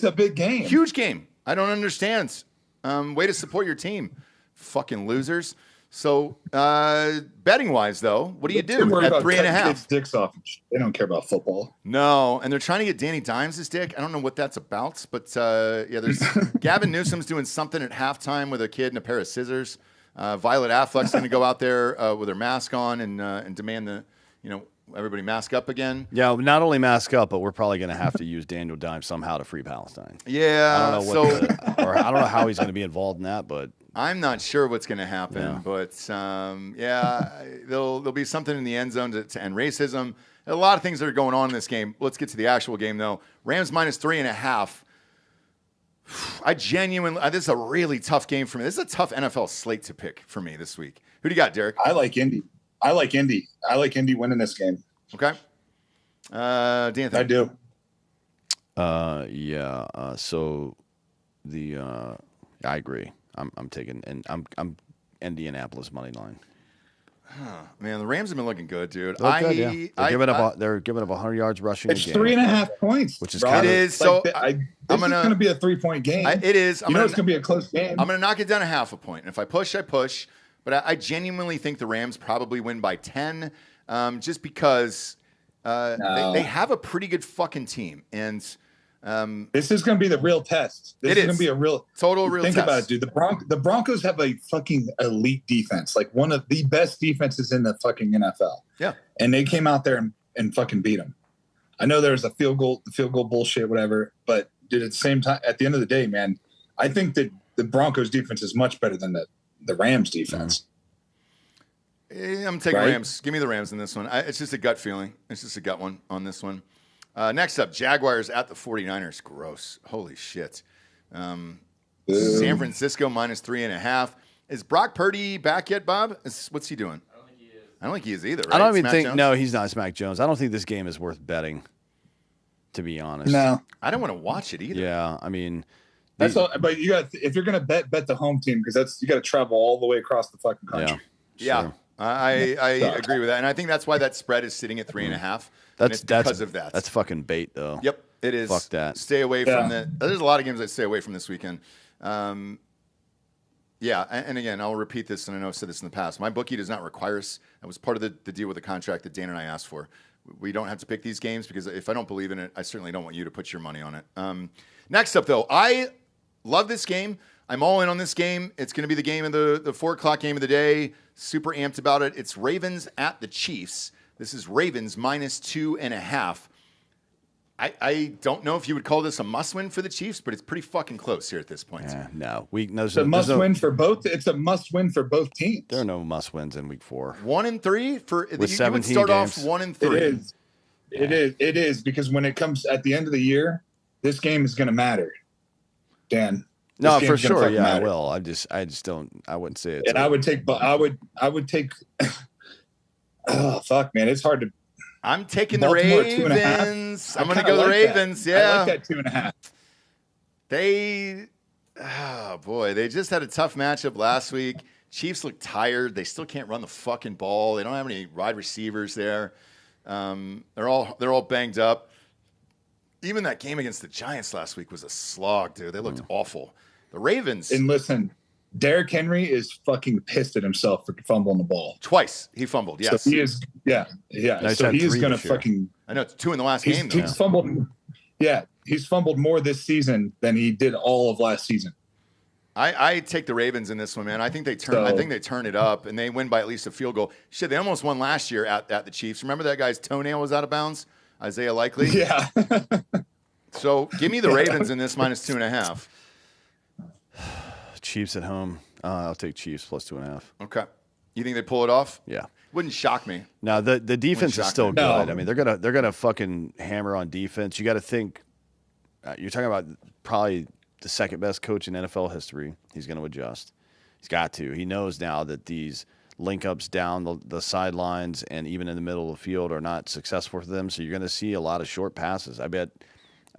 a big game. Huge game. I don't understand. Way to support your team, fucking losers. So, betting wise, though, what do you do at 3.5? Kids' dicks off. They don't care about football. No, and they're trying to get Danny Dimes' dick. I don't know what that's about, but yeah, there's Gavin Newsom's doing something at halftime with a kid and a pair of scissors. Violet Affleck's going to go out there with her mask on and demand everybody mask up again. Yeah, not only mask up, but we're probably going to have to use Daniel Dimes somehow to free Palestine. Yeah, I don't know I don't know how he's going to be involved in that, but I'm not sure what's going to happen. But there'll be something in the end zone to end racism. A lot of things that are going on in this game. Let's get to the actual game though. Rams minus 3.5. I genuinely, this is a really tough game for me. This is a tough NFL slate to pick for me this week. Who do you got, Derek? I like Indy. I like Indy winning this game. Okay. Dan, I do. So I agree. I'm taking, and I'm Indianapolis money line. Man, the Rams have been looking good, dude. They're giving up 100 yards rushing. It's 3.5 points, which is it is. So this is going to be a 3-point game. It is. It's going to be a close game. I'm going to knock it down 0.5 point. And if I push, I push. But I genuinely think the Rams probably win by 10, just because they have a pretty good fucking team. And this is going to be the real test. This is going to be a real test. Think about it, dude. The Broncos have a fucking elite defense, like one of the best defenses in the fucking NFL. Yeah, and they came out there and fucking beat them. I know there's a field goal bullshit, whatever, but dude, at the same time, at the end of the day, man, I think that the Broncos defense is much better than the Rams defense. I'm taking Rams. Give me the Rams in this one. It's just a gut feeling. It's just a gut one on this one. Next up, Jaguars at the 49ers. Gross. Holy shit. San Francisco minus 3.5. Is Brock Purdy back yet, Bob? What's he doing? I don't think he is either, right? I don't even think – no, he's not Smack Jones. I don't think this game is worth betting, to be honest. No. I don't want to watch it either. Yeah, I mean – That's all, but you got if you're going to bet the home team, because you got to travel all the way across the fucking country. Yeah. Sure. I agree with that, and I think that's why that spread is sitting at 3.5. That's because of that. That's fucking bait, though. Yep, it is. Fuck that. Stay away from that. There's a lot of games I stay away from this weekend. And again, I'll repeat this, and I know I've said this in the past. My bookie does not require us. That was part of the deal with the contract that Dan and I asked for. We don't have to pick these games because if I don't believe in it, I certainly don't want you to put your money on it. Next up, though, I love this game. I'm all in on this game. It's going to be the game of the 4 o'clock game of the day. Super amped about it. It's Ravens at the Chiefs. This is Ravens minus 2.5. I don't know if you would call this a must-win for the Chiefs, but it's pretty fucking close here at this point. No. It's a must-win for both. It's a must-win for both teams. There are no must-wins in Week 4. 1-3 for with 17 you would start games. off 1-3. It is because when it comes at the end of the year, this game is going to matter. Dan. No, for sure. Yeah, matter. I will. I just don't. I wouldn't say it. And I would take. Oh fuck, man! It's hard to. I'm taking the Ravens. I'm going to go the Ravens. That. Yeah, I like that 2.5. They just had a tough matchup last week. Chiefs look tired. They still can't run the fucking ball. They don't have any wide receivers there. They're all banged up. Even that game against the Giants last week was a slog, dude. They looked awful. The Ravens. And listen, Derrick Henry is fucking pissed at himself for fumbling the ball. Twice he fumbled, yes. So he is, yeah. So he is going to fucking. I know, it's 2 in the last game, though. He's fumbled. Yeah, he's fumbled more this season than he did all of last season. I take the Ravens in this one, man. I think they turn it up, and they win by at least a field goal. Shit, they almost won last year at the Chiefs. Remember that guy's toenail was out of bounds? Isaiah Likely? Yeah. So give me the Ravens in this minus 2.5. Chiefs at home. I'll take Chiefs plus 2.5. Okay. You think they pull it off? Yeah. Wouldn't shock me. No, the defense is still good. No. I mean, they're gonna fucking hammer on defense. You got to think. You're talking about probably the second best coach in NFL history. He's going to adjust. He's got to. He knows now that these link ups down the sidelines and even in the middle of the field are not successful for them. So you're going to see a lot of short passes. I bet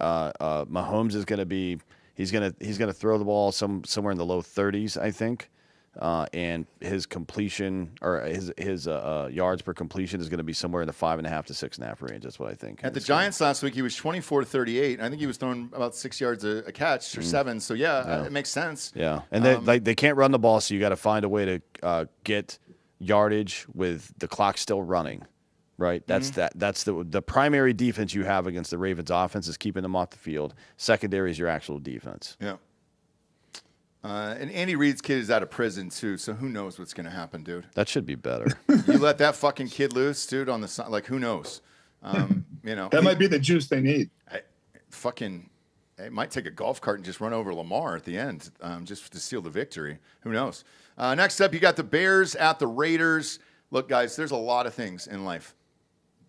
Mahomes is going to be. He's gonna throw the ball somewhere in the low 30s, I think. and his completion or his yards per completion is going to be somewhere in the 5.5 to 6.5 range. That's what I think. At the Giants last week, he was 24-38. I think he was throwing about 6 yards a catch or 7. So it makes sense. Yeah, and they can't run the ball, so you got to find a way to get yardage with the clock still running. Right, that's That's the primary defense you have against the Ravens' offense is keeping them off the field. Secondary is your actual defense. Yeah. And Andy Reid's kid is out of prison too, so who knows what's going to happen, dude? That should be better. You let that fucking kid loose, dude, on the side, like who knows? That might be the juice they need. It might take a golf cart and just run over Lamar at the end, just to seal the victory. Who knows? Next up, you got the Bears at the Raiders. Look, guys, there's a lot of things in life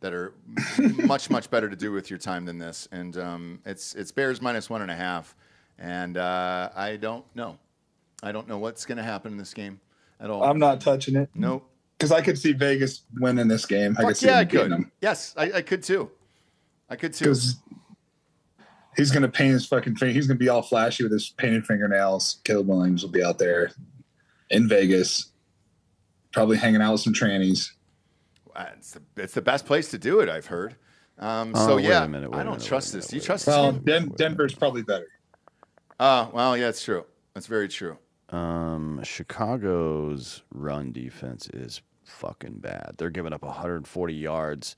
that are much, much better to do with your time than this. And it's Bears -1.5. And I don't know. I don't know what's going to happen in this game at all. I'm not touching it. Nope. Because I could see Vegas winning this game. I could. Yes, I could too. Because he's going to paint his fucking finger. He's going to be all flashy with his painted fingernails. Caleb Williams will be out there in Vegas, probably hanging out with some trannies. It's the best place to do it, I've heard. I don't trust this. Do you trust this? Well, Denver's probably better. Well, yeah, it's true. That's very true. Chicago's run defense is fucking bad. They're giving up 140 yards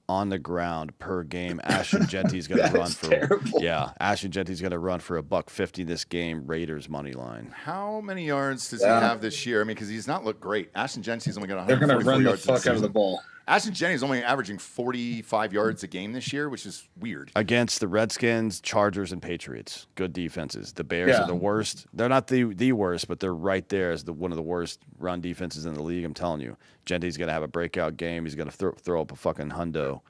on the ground per game. Ashton Genty's going to run for terrible. Ashton Genty's going to run for $150 this game. Raiders money line. How many yards does he have this year? I mean, because he's not looked great. Ashton Genty's only got 144 yards. They're going to run the fuck out of the ball. Ashton Genty's only averaging 45 yards a game this year, which is weird. Against the Redskins, Chargers, and Patriots. Good defenses. The Bears are the worst. They're not the worst, but they're right there as one of the worst run defenses in the league. I'm telling you. Genty's going to have a breakout game. He's going to throw up a fucking hundo.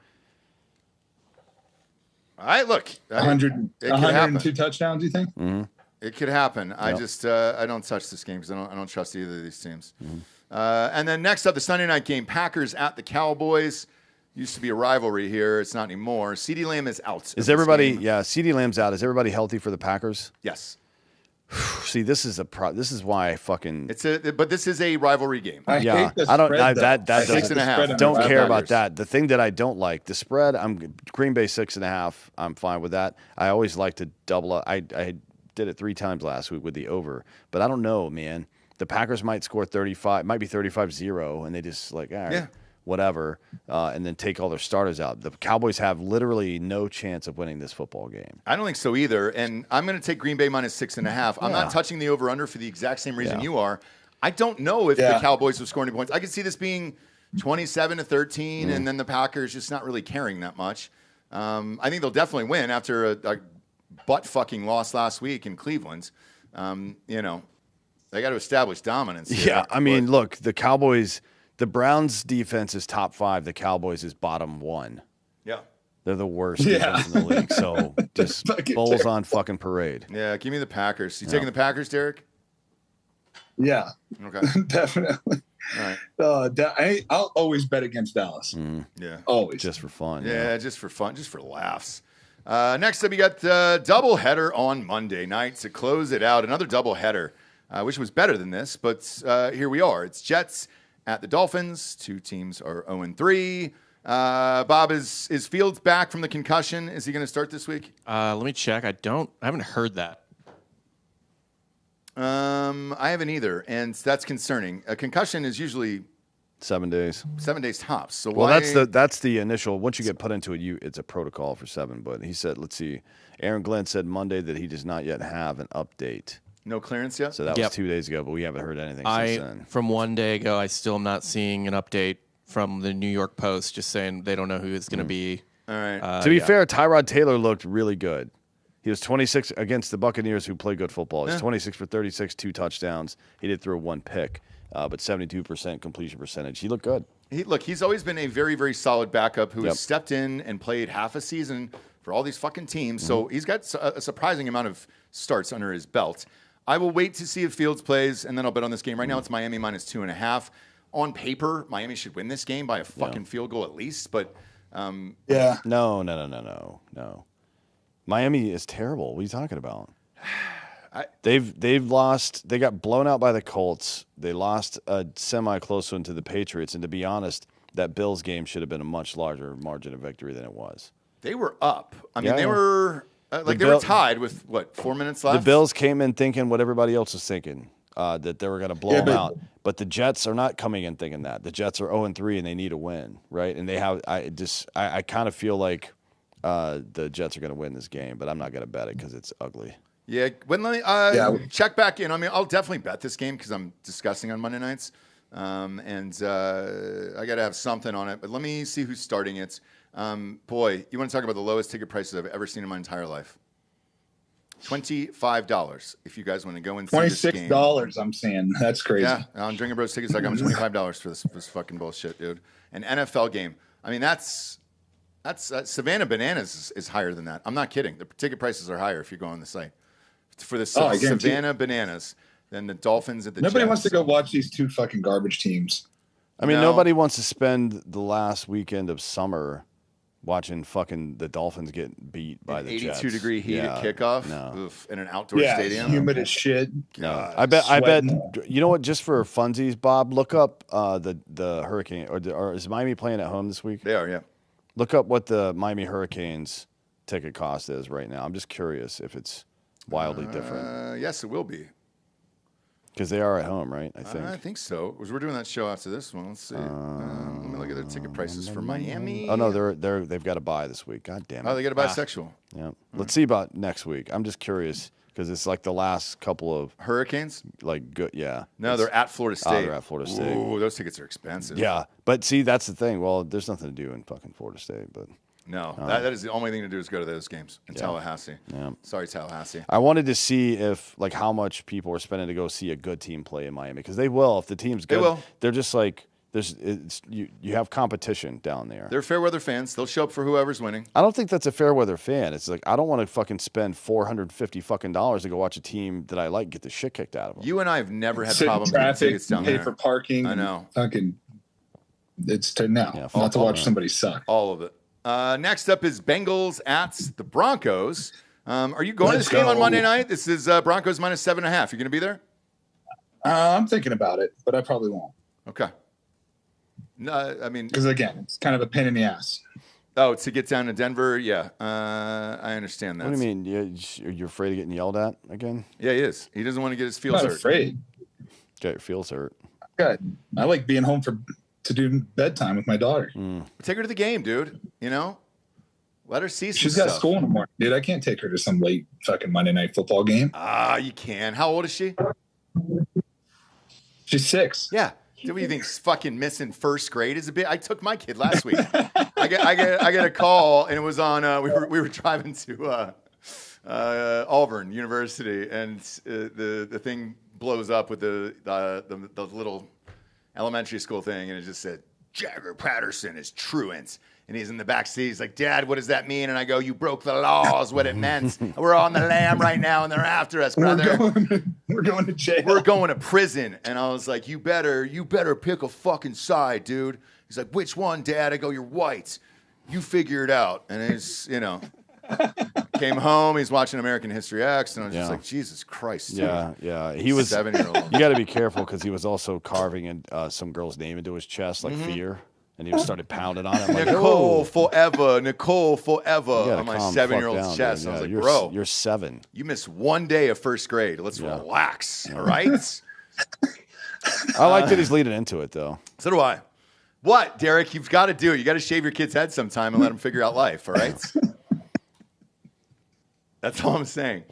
All right, look. 102 touchdowns, you think? Mm-hmm. It could happen. Yep. I don't touch this game because I don't trust either of these teams. Mm-hmm. And then next up, the Sunday night game, Packers at the Cowboys. Used to be a rivalry here. It's not anymore. CeeDee Lamb is out. Is everybody? Yeah, CeeDee Lamb's out. Is everybody healthy for the Packers? Yes. See, this is why I fucking. But this is a rivalry game. I hate the I don't. spread, That 6.5. Don't care about that. The thing that I don't like, the spread. I'm Green Bay 6.5. I'm fine with that. I always like to double up. I did it 3 times last week with the over, but I don't know, man. The Packers might score 35, might be 35-0, and they just all right, whatever, and then take all their starters out. The Cowboys have literally no chance of winning this football game. I don't think so either, and I'm going to take Green Bay -6.5. I'm not touching the over-under for the exact same reason you are. I don't know if the Cowboys will score any points. I could see this being 27-13, and then the Packers just not really caring that much. I think they'll definitely win after a butt-fucking loss last week in Cleveland. They got to establish dominance here. Yeah, I mean, look, the Cowboys, the Browns' defense is top 5. The Cowboys is bottom 1. Yeah. They're the worst defense in the league. So just Bulls on fucking parade. Yeah, give me the Packers. You taking the Packers, Derek? Yeah. Okay. Definitely. All right. I'll always bet against Dallas. Yeah. Always. Just for fun. Yeah, just for fun, just for laughs. Next up, you got the doubleheader on Monday night to close it out. Another doubleheader. I wish it was better than this, but here we are. It's Jets at the Dolphins. 2 teams are 0-3. Bob, is Fields back from the concussion? Is he going to start this week? Let me check. I haven't heard that. I haven't either, and that's concerning. A concussion is usually 7 days. 7 days tops. So that's the initial. Once you get put into it, it's a protocol for 7. But he said, let's see. Aaron Glenn said Monday that he does not yet have an update. No clearance yet? So that was 2 days ago, but we haven't heard anything since then. From 1 day ago, I still am not seeing an update from the New York Post, just saying they don't know who it's going to be. All right. To be fair, Tyrod Taylor looked really good. He was 26 against the Buccaneers, who play good football. He's 26 for 36, 2 touchdowns. He did throw 1 pick, but 72% completion percentage. He looked good. He's always been a very, very solid backup who has stepped in and played half a season for all these fucking teams. So he's got a surprising amount of starts under his belt. I will wait to see if Fields plays, and then I'll bet on this game. Right now, it's Miami -2.5. On paper, Miami should win this game by a fucking field goal at least. But No. Miami is terrible. What are you talking about? They've lost. They got blown out by the Colts. They lost a semi-close one to the Patriots. And to be honest, that Bills game should have been a much larger margin of victory than it was. They were up. I mean, Yeah. they were they were tied with what, 4 minutes left. The Bills came in thinking what everybody else was thinking, that they were going to blow them out. But the Jets are not coming in thinking that. The Jets are 0-3 and they need a win, right? And they have. I kind of feel like the Jets are going to win this game, but I'm not going to bet it because it's ugly. Yeah, let me check back in. I mean, I'll definitely bet this game because I'm discussing on Monday nights, and I got to have something on it. But let me see who's starting it. Boy, you want to talk about the lowest ticket prices I've ever seen in my entire life? $25. If you guys want to go and see this game. $26. I'm saying that's crazy. Yeah, on Drinkin Bros tickets, I got $25 for this fucking bullshit, dude. An NFL game. I mean, that's Savannah Bananas is higher than that. I'm not kidding. The ticket prices are higher if you go on the site. For the Savannah Bananas than the Dolphins at the Nobody Jets. wants to go watch these two fucking garbage teams. I mean, nobody wants to spend the last weekend of summer watching fucking the Dolphins get beat by the Jets. 82-degree heat at kickoff. No. Oof, in an outdoor stadium. Humid as shit. No, I bet. You know what? Just for funsies, Bob, look up the Hurricane or is Miami playing at home this week? They are, yeah. Look up what the Miami Hurricanes ticket cost is right now. I'm just curious if it's wildly different. Yes, it will be. Because they are at home, right? I think so. Because we're doing that show after this one. Let's see. Let me look at their ticket prices for Miami. Oh no, they've got to buy this week. God damn it. Oh, they got to buy bisexual. Yeah. Let's see about next week. I'm just curious because it's like the last couple of Hurricanes. Like good, yeah. No, they're at Florida State. They're at Florida State. Ooh, those tickets are expensive. Yeah, but see, that's the thing. Well, there's nothing to do in fucking Florida State, but. No, that is the only thing to do is go to those games in Tallahassee. Yeah. Sorry, Tallahassee. I wanted to see if how much people are spending to go see a good team play in Miami because they will if the team's good. They will. They're just like you have competition down there. They're fair weather fans. They'll show up for whoever's winning. I don't think that's a fair weather fan. It's like I don't want to fucking spend $450 fucking dollars to go watch a team that I like get the shit kicked out of them. You and I have never had Sit in problems getting traffic, tickets down pay there. for parking. I know. Fucking, it's to now. Yeah, Not to watch somebody suck. All of it. Next up is Bengals at the Broncos. Are you going to this game on Monday night? This is Broncos minus 7.5. You're going to be there? I'm thinking about it, but I probably won't. Okay. No, I mean, because again, it's kind of a pain in the ass. Oh, to get down to Denver, yeah. I understand that. What do you mean? You're afraid of getting yelled at again? Yeah, he is. He doesn't want to get his feels I'm hurt. not afraid. Got your feels hurt. Good. I like being home to do bedtime with my daughter. Take her to the game, dude. You know, let her see some She's stuff. got school in the morning, dude. I can't take her to some late fucking Monday night football game. You can. How old is she? She's 6. Yeah. What do you think? Fucking missing first grade is a bit. I took my kid last week. I get a call, and it was on. We were driving to Auburn University, and the thing blows up with the little elementary school thing, and it just said Jagger Patterson is truant. And he's in the back seat. He's like, Dad, what does that mean? And I go, you broke the law is what it meant. We're on the lam right now, and they're after us, brother. We're going to jail. We're going to prison. And I was like, you better pick a fucking side, dude. He's like, which one, Dad? I go, you're white. You figure it out. And he's, came home. He's watching American History X. And I was just like, Jesus Christ. Dude. Yeah. He was 7-year-old. You got to be careful because he was also carving some girl's name into his chest, like fear. And he started pounding on it. Like, Nicole forever on my calm 7-year-old's chest. Yeah, I was like, you're, bro, you're 7. You missed one day of first grade. Let's relax. All right. I like that he's leading into it, though. So do I. What, Derek? You've got to do it. You got to shave your kid's head sometime and let him figure out life. All right. That's all I'm saying.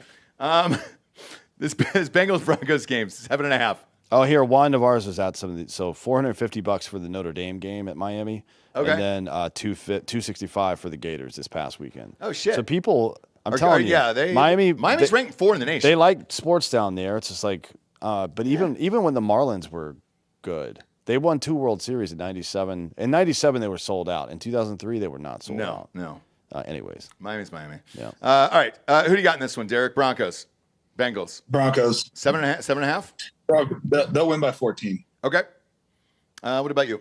This Bengals Broncos game, 7.5. Oh, here, one of ours was at some of the, so $450 for the Notre Dame game at Miami. Okay. And then $265 for the Gators this past weekend. Oh, shit. So people, I'm telling you, Miami's ranked 4 in the nation. They like sports down there. It's just like, but even when the Marlins were good, they won 2 World Series in '97. In '97, they were sold out. In 2003, they were not sold out. No. Anyways. Miami's Miami. Yeah. All right. Who do you got in this one, Derek? Broncos. Bengals. Broncos. 7.5? They'll win by 14. Okay. What about you?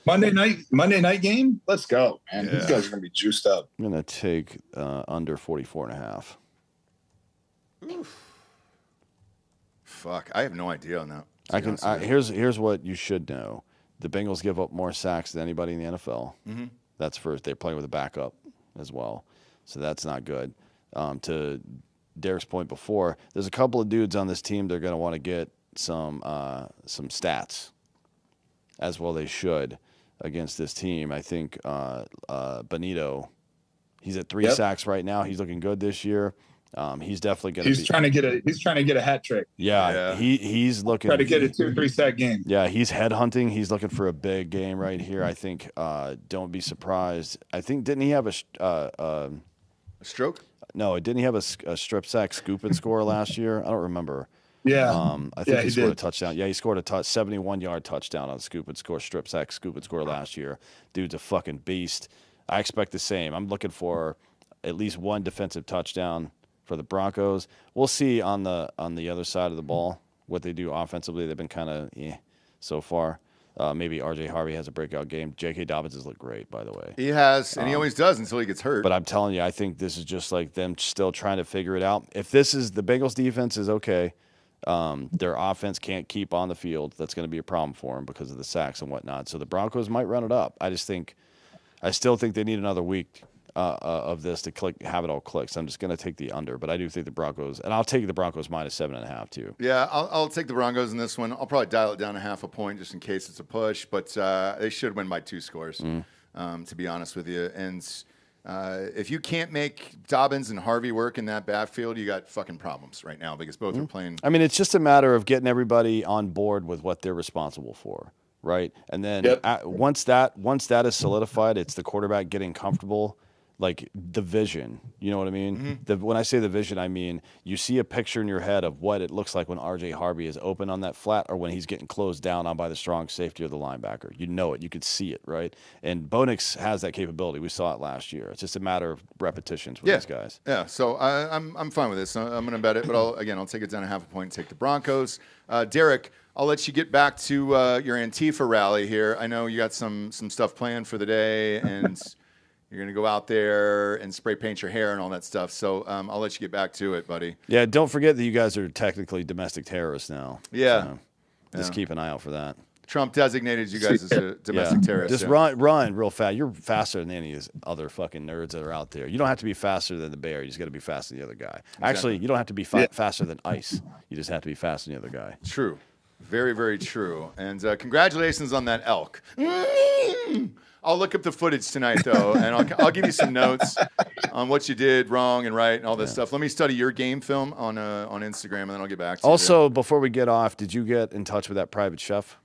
Monday night game? Let's go, man. Yeah. These guys are going to be juiced up. I'm going to take under 44.5. fuck. I have no idea on that. Here's what you should know. The Bengals give up more sacks than anybody in the NFL. Mm-hmm. That's first. They're playing with a backup as well. So that's not good. To Derek's point before, there's a couple of dudes on this team that are going to want to get some stats, as well they should, against this team. I think Benito, he's at 3 sacks right now. He's looking good this year. He's definitely going to. He's trying to get a hat trick. Yeah. He's looking. Try to get a 2 or 3 sack game. Yeah, he's headhunting. He's looking for a big game right here. I think. Don't be surprised. I think didn't he have a stroke? No, didn't he have a strip sack scoop and score last year? I don't remember. Yeah. I think he scored a touchdown. Yeah, he scored a 71-yard touchdown on scoop and score, strip sack, scoop and score last year. Dude's a fucking beast. I expect the same. I'm looking for at least one defensive touchdown for the Broncos. We'll see on the other side of the ball what they do offensively. They've been kind of so far. Maybe R.J. Harvey has a breakout game. J.K. Dobbins has looked great, by the way. He has, and he always does until he gets hurt. But I'm telling you, I think this is just like them still trying to figure it out. If this is the Bengals defense is okay, their offense can't keep on the field. That's going to be a problem for them because of the sacks and whatnot. So the Broncos might run it up. I still think they need another week of this to have it all click. So I'm just going to take the under, but I do think the Broncos, and I'll take the Broncos minus 7.5 too. Yeah, I'll take the Broncos in this one. I'll probably dial it down a half a point just in case it's a push, but they should win by 2 scores, to be honest with you. And if you can't make Dobbins and Harvey work in that backfield, you got fucking problems right now because both are playing. I mean, it's just a matter of getting everybody on board with what they're responsible for, right? And then once that is solidified, it's the quarterback getting comfortable. Like the vision, you know what I mean? When I say the vision, I mean you see a picture in your head of what it looks like when R.J. Harvey is open on that flat or when he's getting closed down on by the strong safety or the linebacker. You know it. You could see it, right? And Bonix has that capability. We saw it last year. It's just a matter of repetitions with these guys. Yeah, so I'm fine with this. I'm going to bet it, but I'll take it down a half a point and take the Broncos. Derek, I'll let you get back to your Antifa rally here. I know you got some stuff planned for the day and – you're going to go out there and spray paint your hair and all that stuff. So I'll let you get back to it, buddy. Yeah, don't forget that you guys are technically domestic terrorists now. Yeah. So just keep an eye out for that. Trump designated you guys as a domestic terrorist. Just run real fast. You're faster than any of these other fucking nerds that are out there. You don't have to be faster than the bear. You just got to be faster than the other guy. Exactly. Actually, you don't have to be faster than ice. You just have to be faster than the other guy. True. Very, very true. And congratulations on that elk. I'll look up the footage tonight, though, and I'll give you some notes on what you did wrong and right and all this stuff. Let me study your game film on Instagram, and then I'll get back to you. Also, before we get off, did you get in touch with that private chef?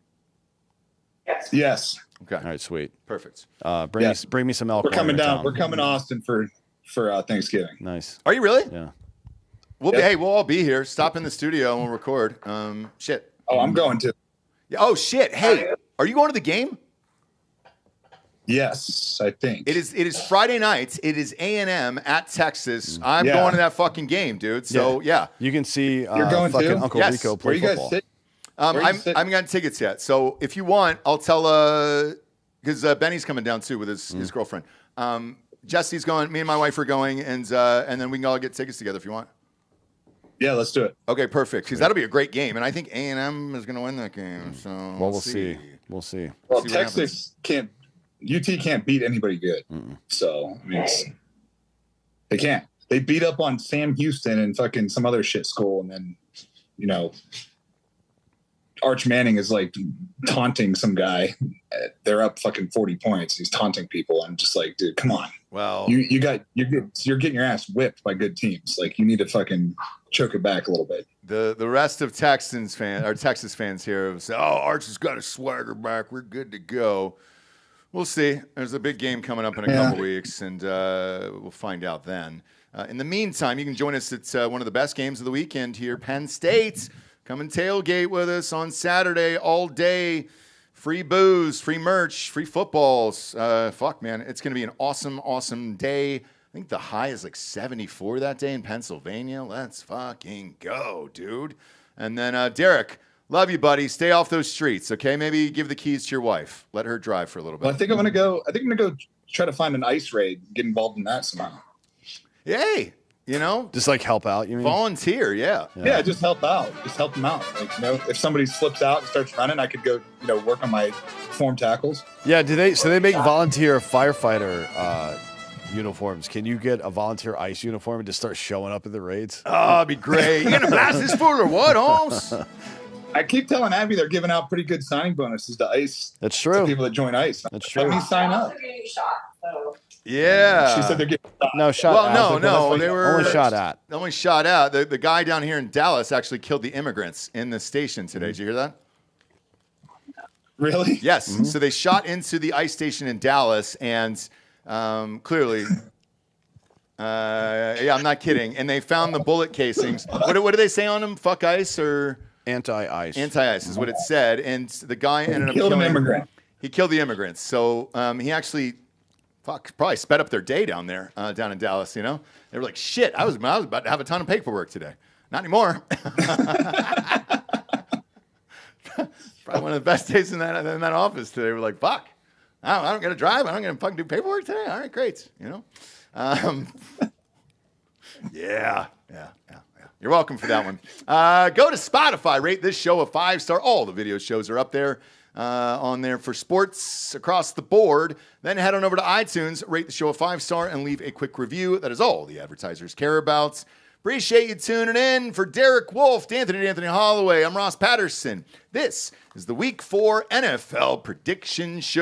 Yes. Okay. All right, sweet. Perfect. Bring me some elk. We're coming down. Tom. We're coming to Austin for Thanksgiving. Nice. Are you really? Yeah. We'll all be here. Stop in the studio and we'll record. Shit. Oh, I'm going to. Yeah. Oh shit. Hey, are you going to the game? Yes, I think. It is Friday night. It is A&M at Texas. I'm going to that fucking game, dude. So, yeah. You can see You're going fucking to? Uncle Rico play football. Where you guys sit? I haven't gotten tickets yet. So, if you want, I'll tell because Benny's coming down, too, with his girlfriend. Jesse's going. Me and my wife are going, and then we can all get tickets together if you want. Yeah, let's do it. Okay, perfect. Because that'll be a great game. And I think A&M is going to win that game. So, we'll see. We'll see. Well, Texas can't. UT can't beat anybody good. So, I mean, they can't. They beat up on Sam Houston and fucking some other shit school. And then, Arch Manning is like taunting some guy. They're up fucking 40 points. He's taunting people. I'm just like, dude, come on. Well, you're getting your ass whipped by good teams. Like, you need to fucking choke it back a little bit. The rest of Texas fans here have said, oh, Arch has got a swagger back. We're good to go. We'll see. There's a big game coming up in a couple weeks, and we'll find out then. In the meantime, you can join us at one of the best games of the weekend here, Penn State. Come and tailgate with us on Saturday all day. Free booze, free merch, free footballs. Fuck, man. It's going to be an awesome, awesome day. I think the high is like 74 that day in Pennsylvania. Let's fucking go, dude. And then, Derek, love you, buddy. Stay off those streets, okay? Maybe give the keys to your wife. Let her drive for a little bit. Well, I think I'm gonna go try to find an ice raid, get involved in that somehow. Hey, You know, Just like help out, you mean? volunteer. Yeah. Yeah, just help out. Just help them out. Like, if somebody slips out and starts running, I could go, work on my form tackles. Yeah, so they make volunteer firefighter uniforms. Can you get a volunteer ice uniform and just start showing up at the raids? Oh, it'd be great. You gonna blast this fool or what, Holmes? I keep telling Abby they're giving out pretty good signing bonuses to ICE. That's To true. people that join ICE. That's true. Let me sign up. Yeah. She said they're getting No, shot Well, at. no, they were Only shot at. Only shot at. The guy down here in Dallas actually killed the immigrants in the station today. Did you hear that? Really? Yes. So they shot into the ICE station in Dallas, and clearly, I'm not kidding. And they found the bullet casings. What do they say on them? Fuck ICE or Anti-ice. anti-ICE is what it said. And the guy ended up Killed killing an immigrant. He killed the immigrants. So he actually, probably sped up their day down there, down in Dallas. You know, they were like, "Shit, I was about to have a ton of paperwork today. Not anymore." Probably one of the best days in that office today. We're like, "Fuck, I don't get to drive. I don't get to fucking do paperwork today. All right, great. You know, yeah. You're welcome for that one. Go to Spotify, rate this show a 5-star. All the video shows are up there. On there for sports across the board. Then head on over to iTunes, rate the show a 5-star, and leave a quick review. That is all the advertisers care about. Appreciate you tuning in. For Derek Wolfe, Anthony Hollaway, I'm Ross Patterson. This is the Week 4 NFL Prediction Show.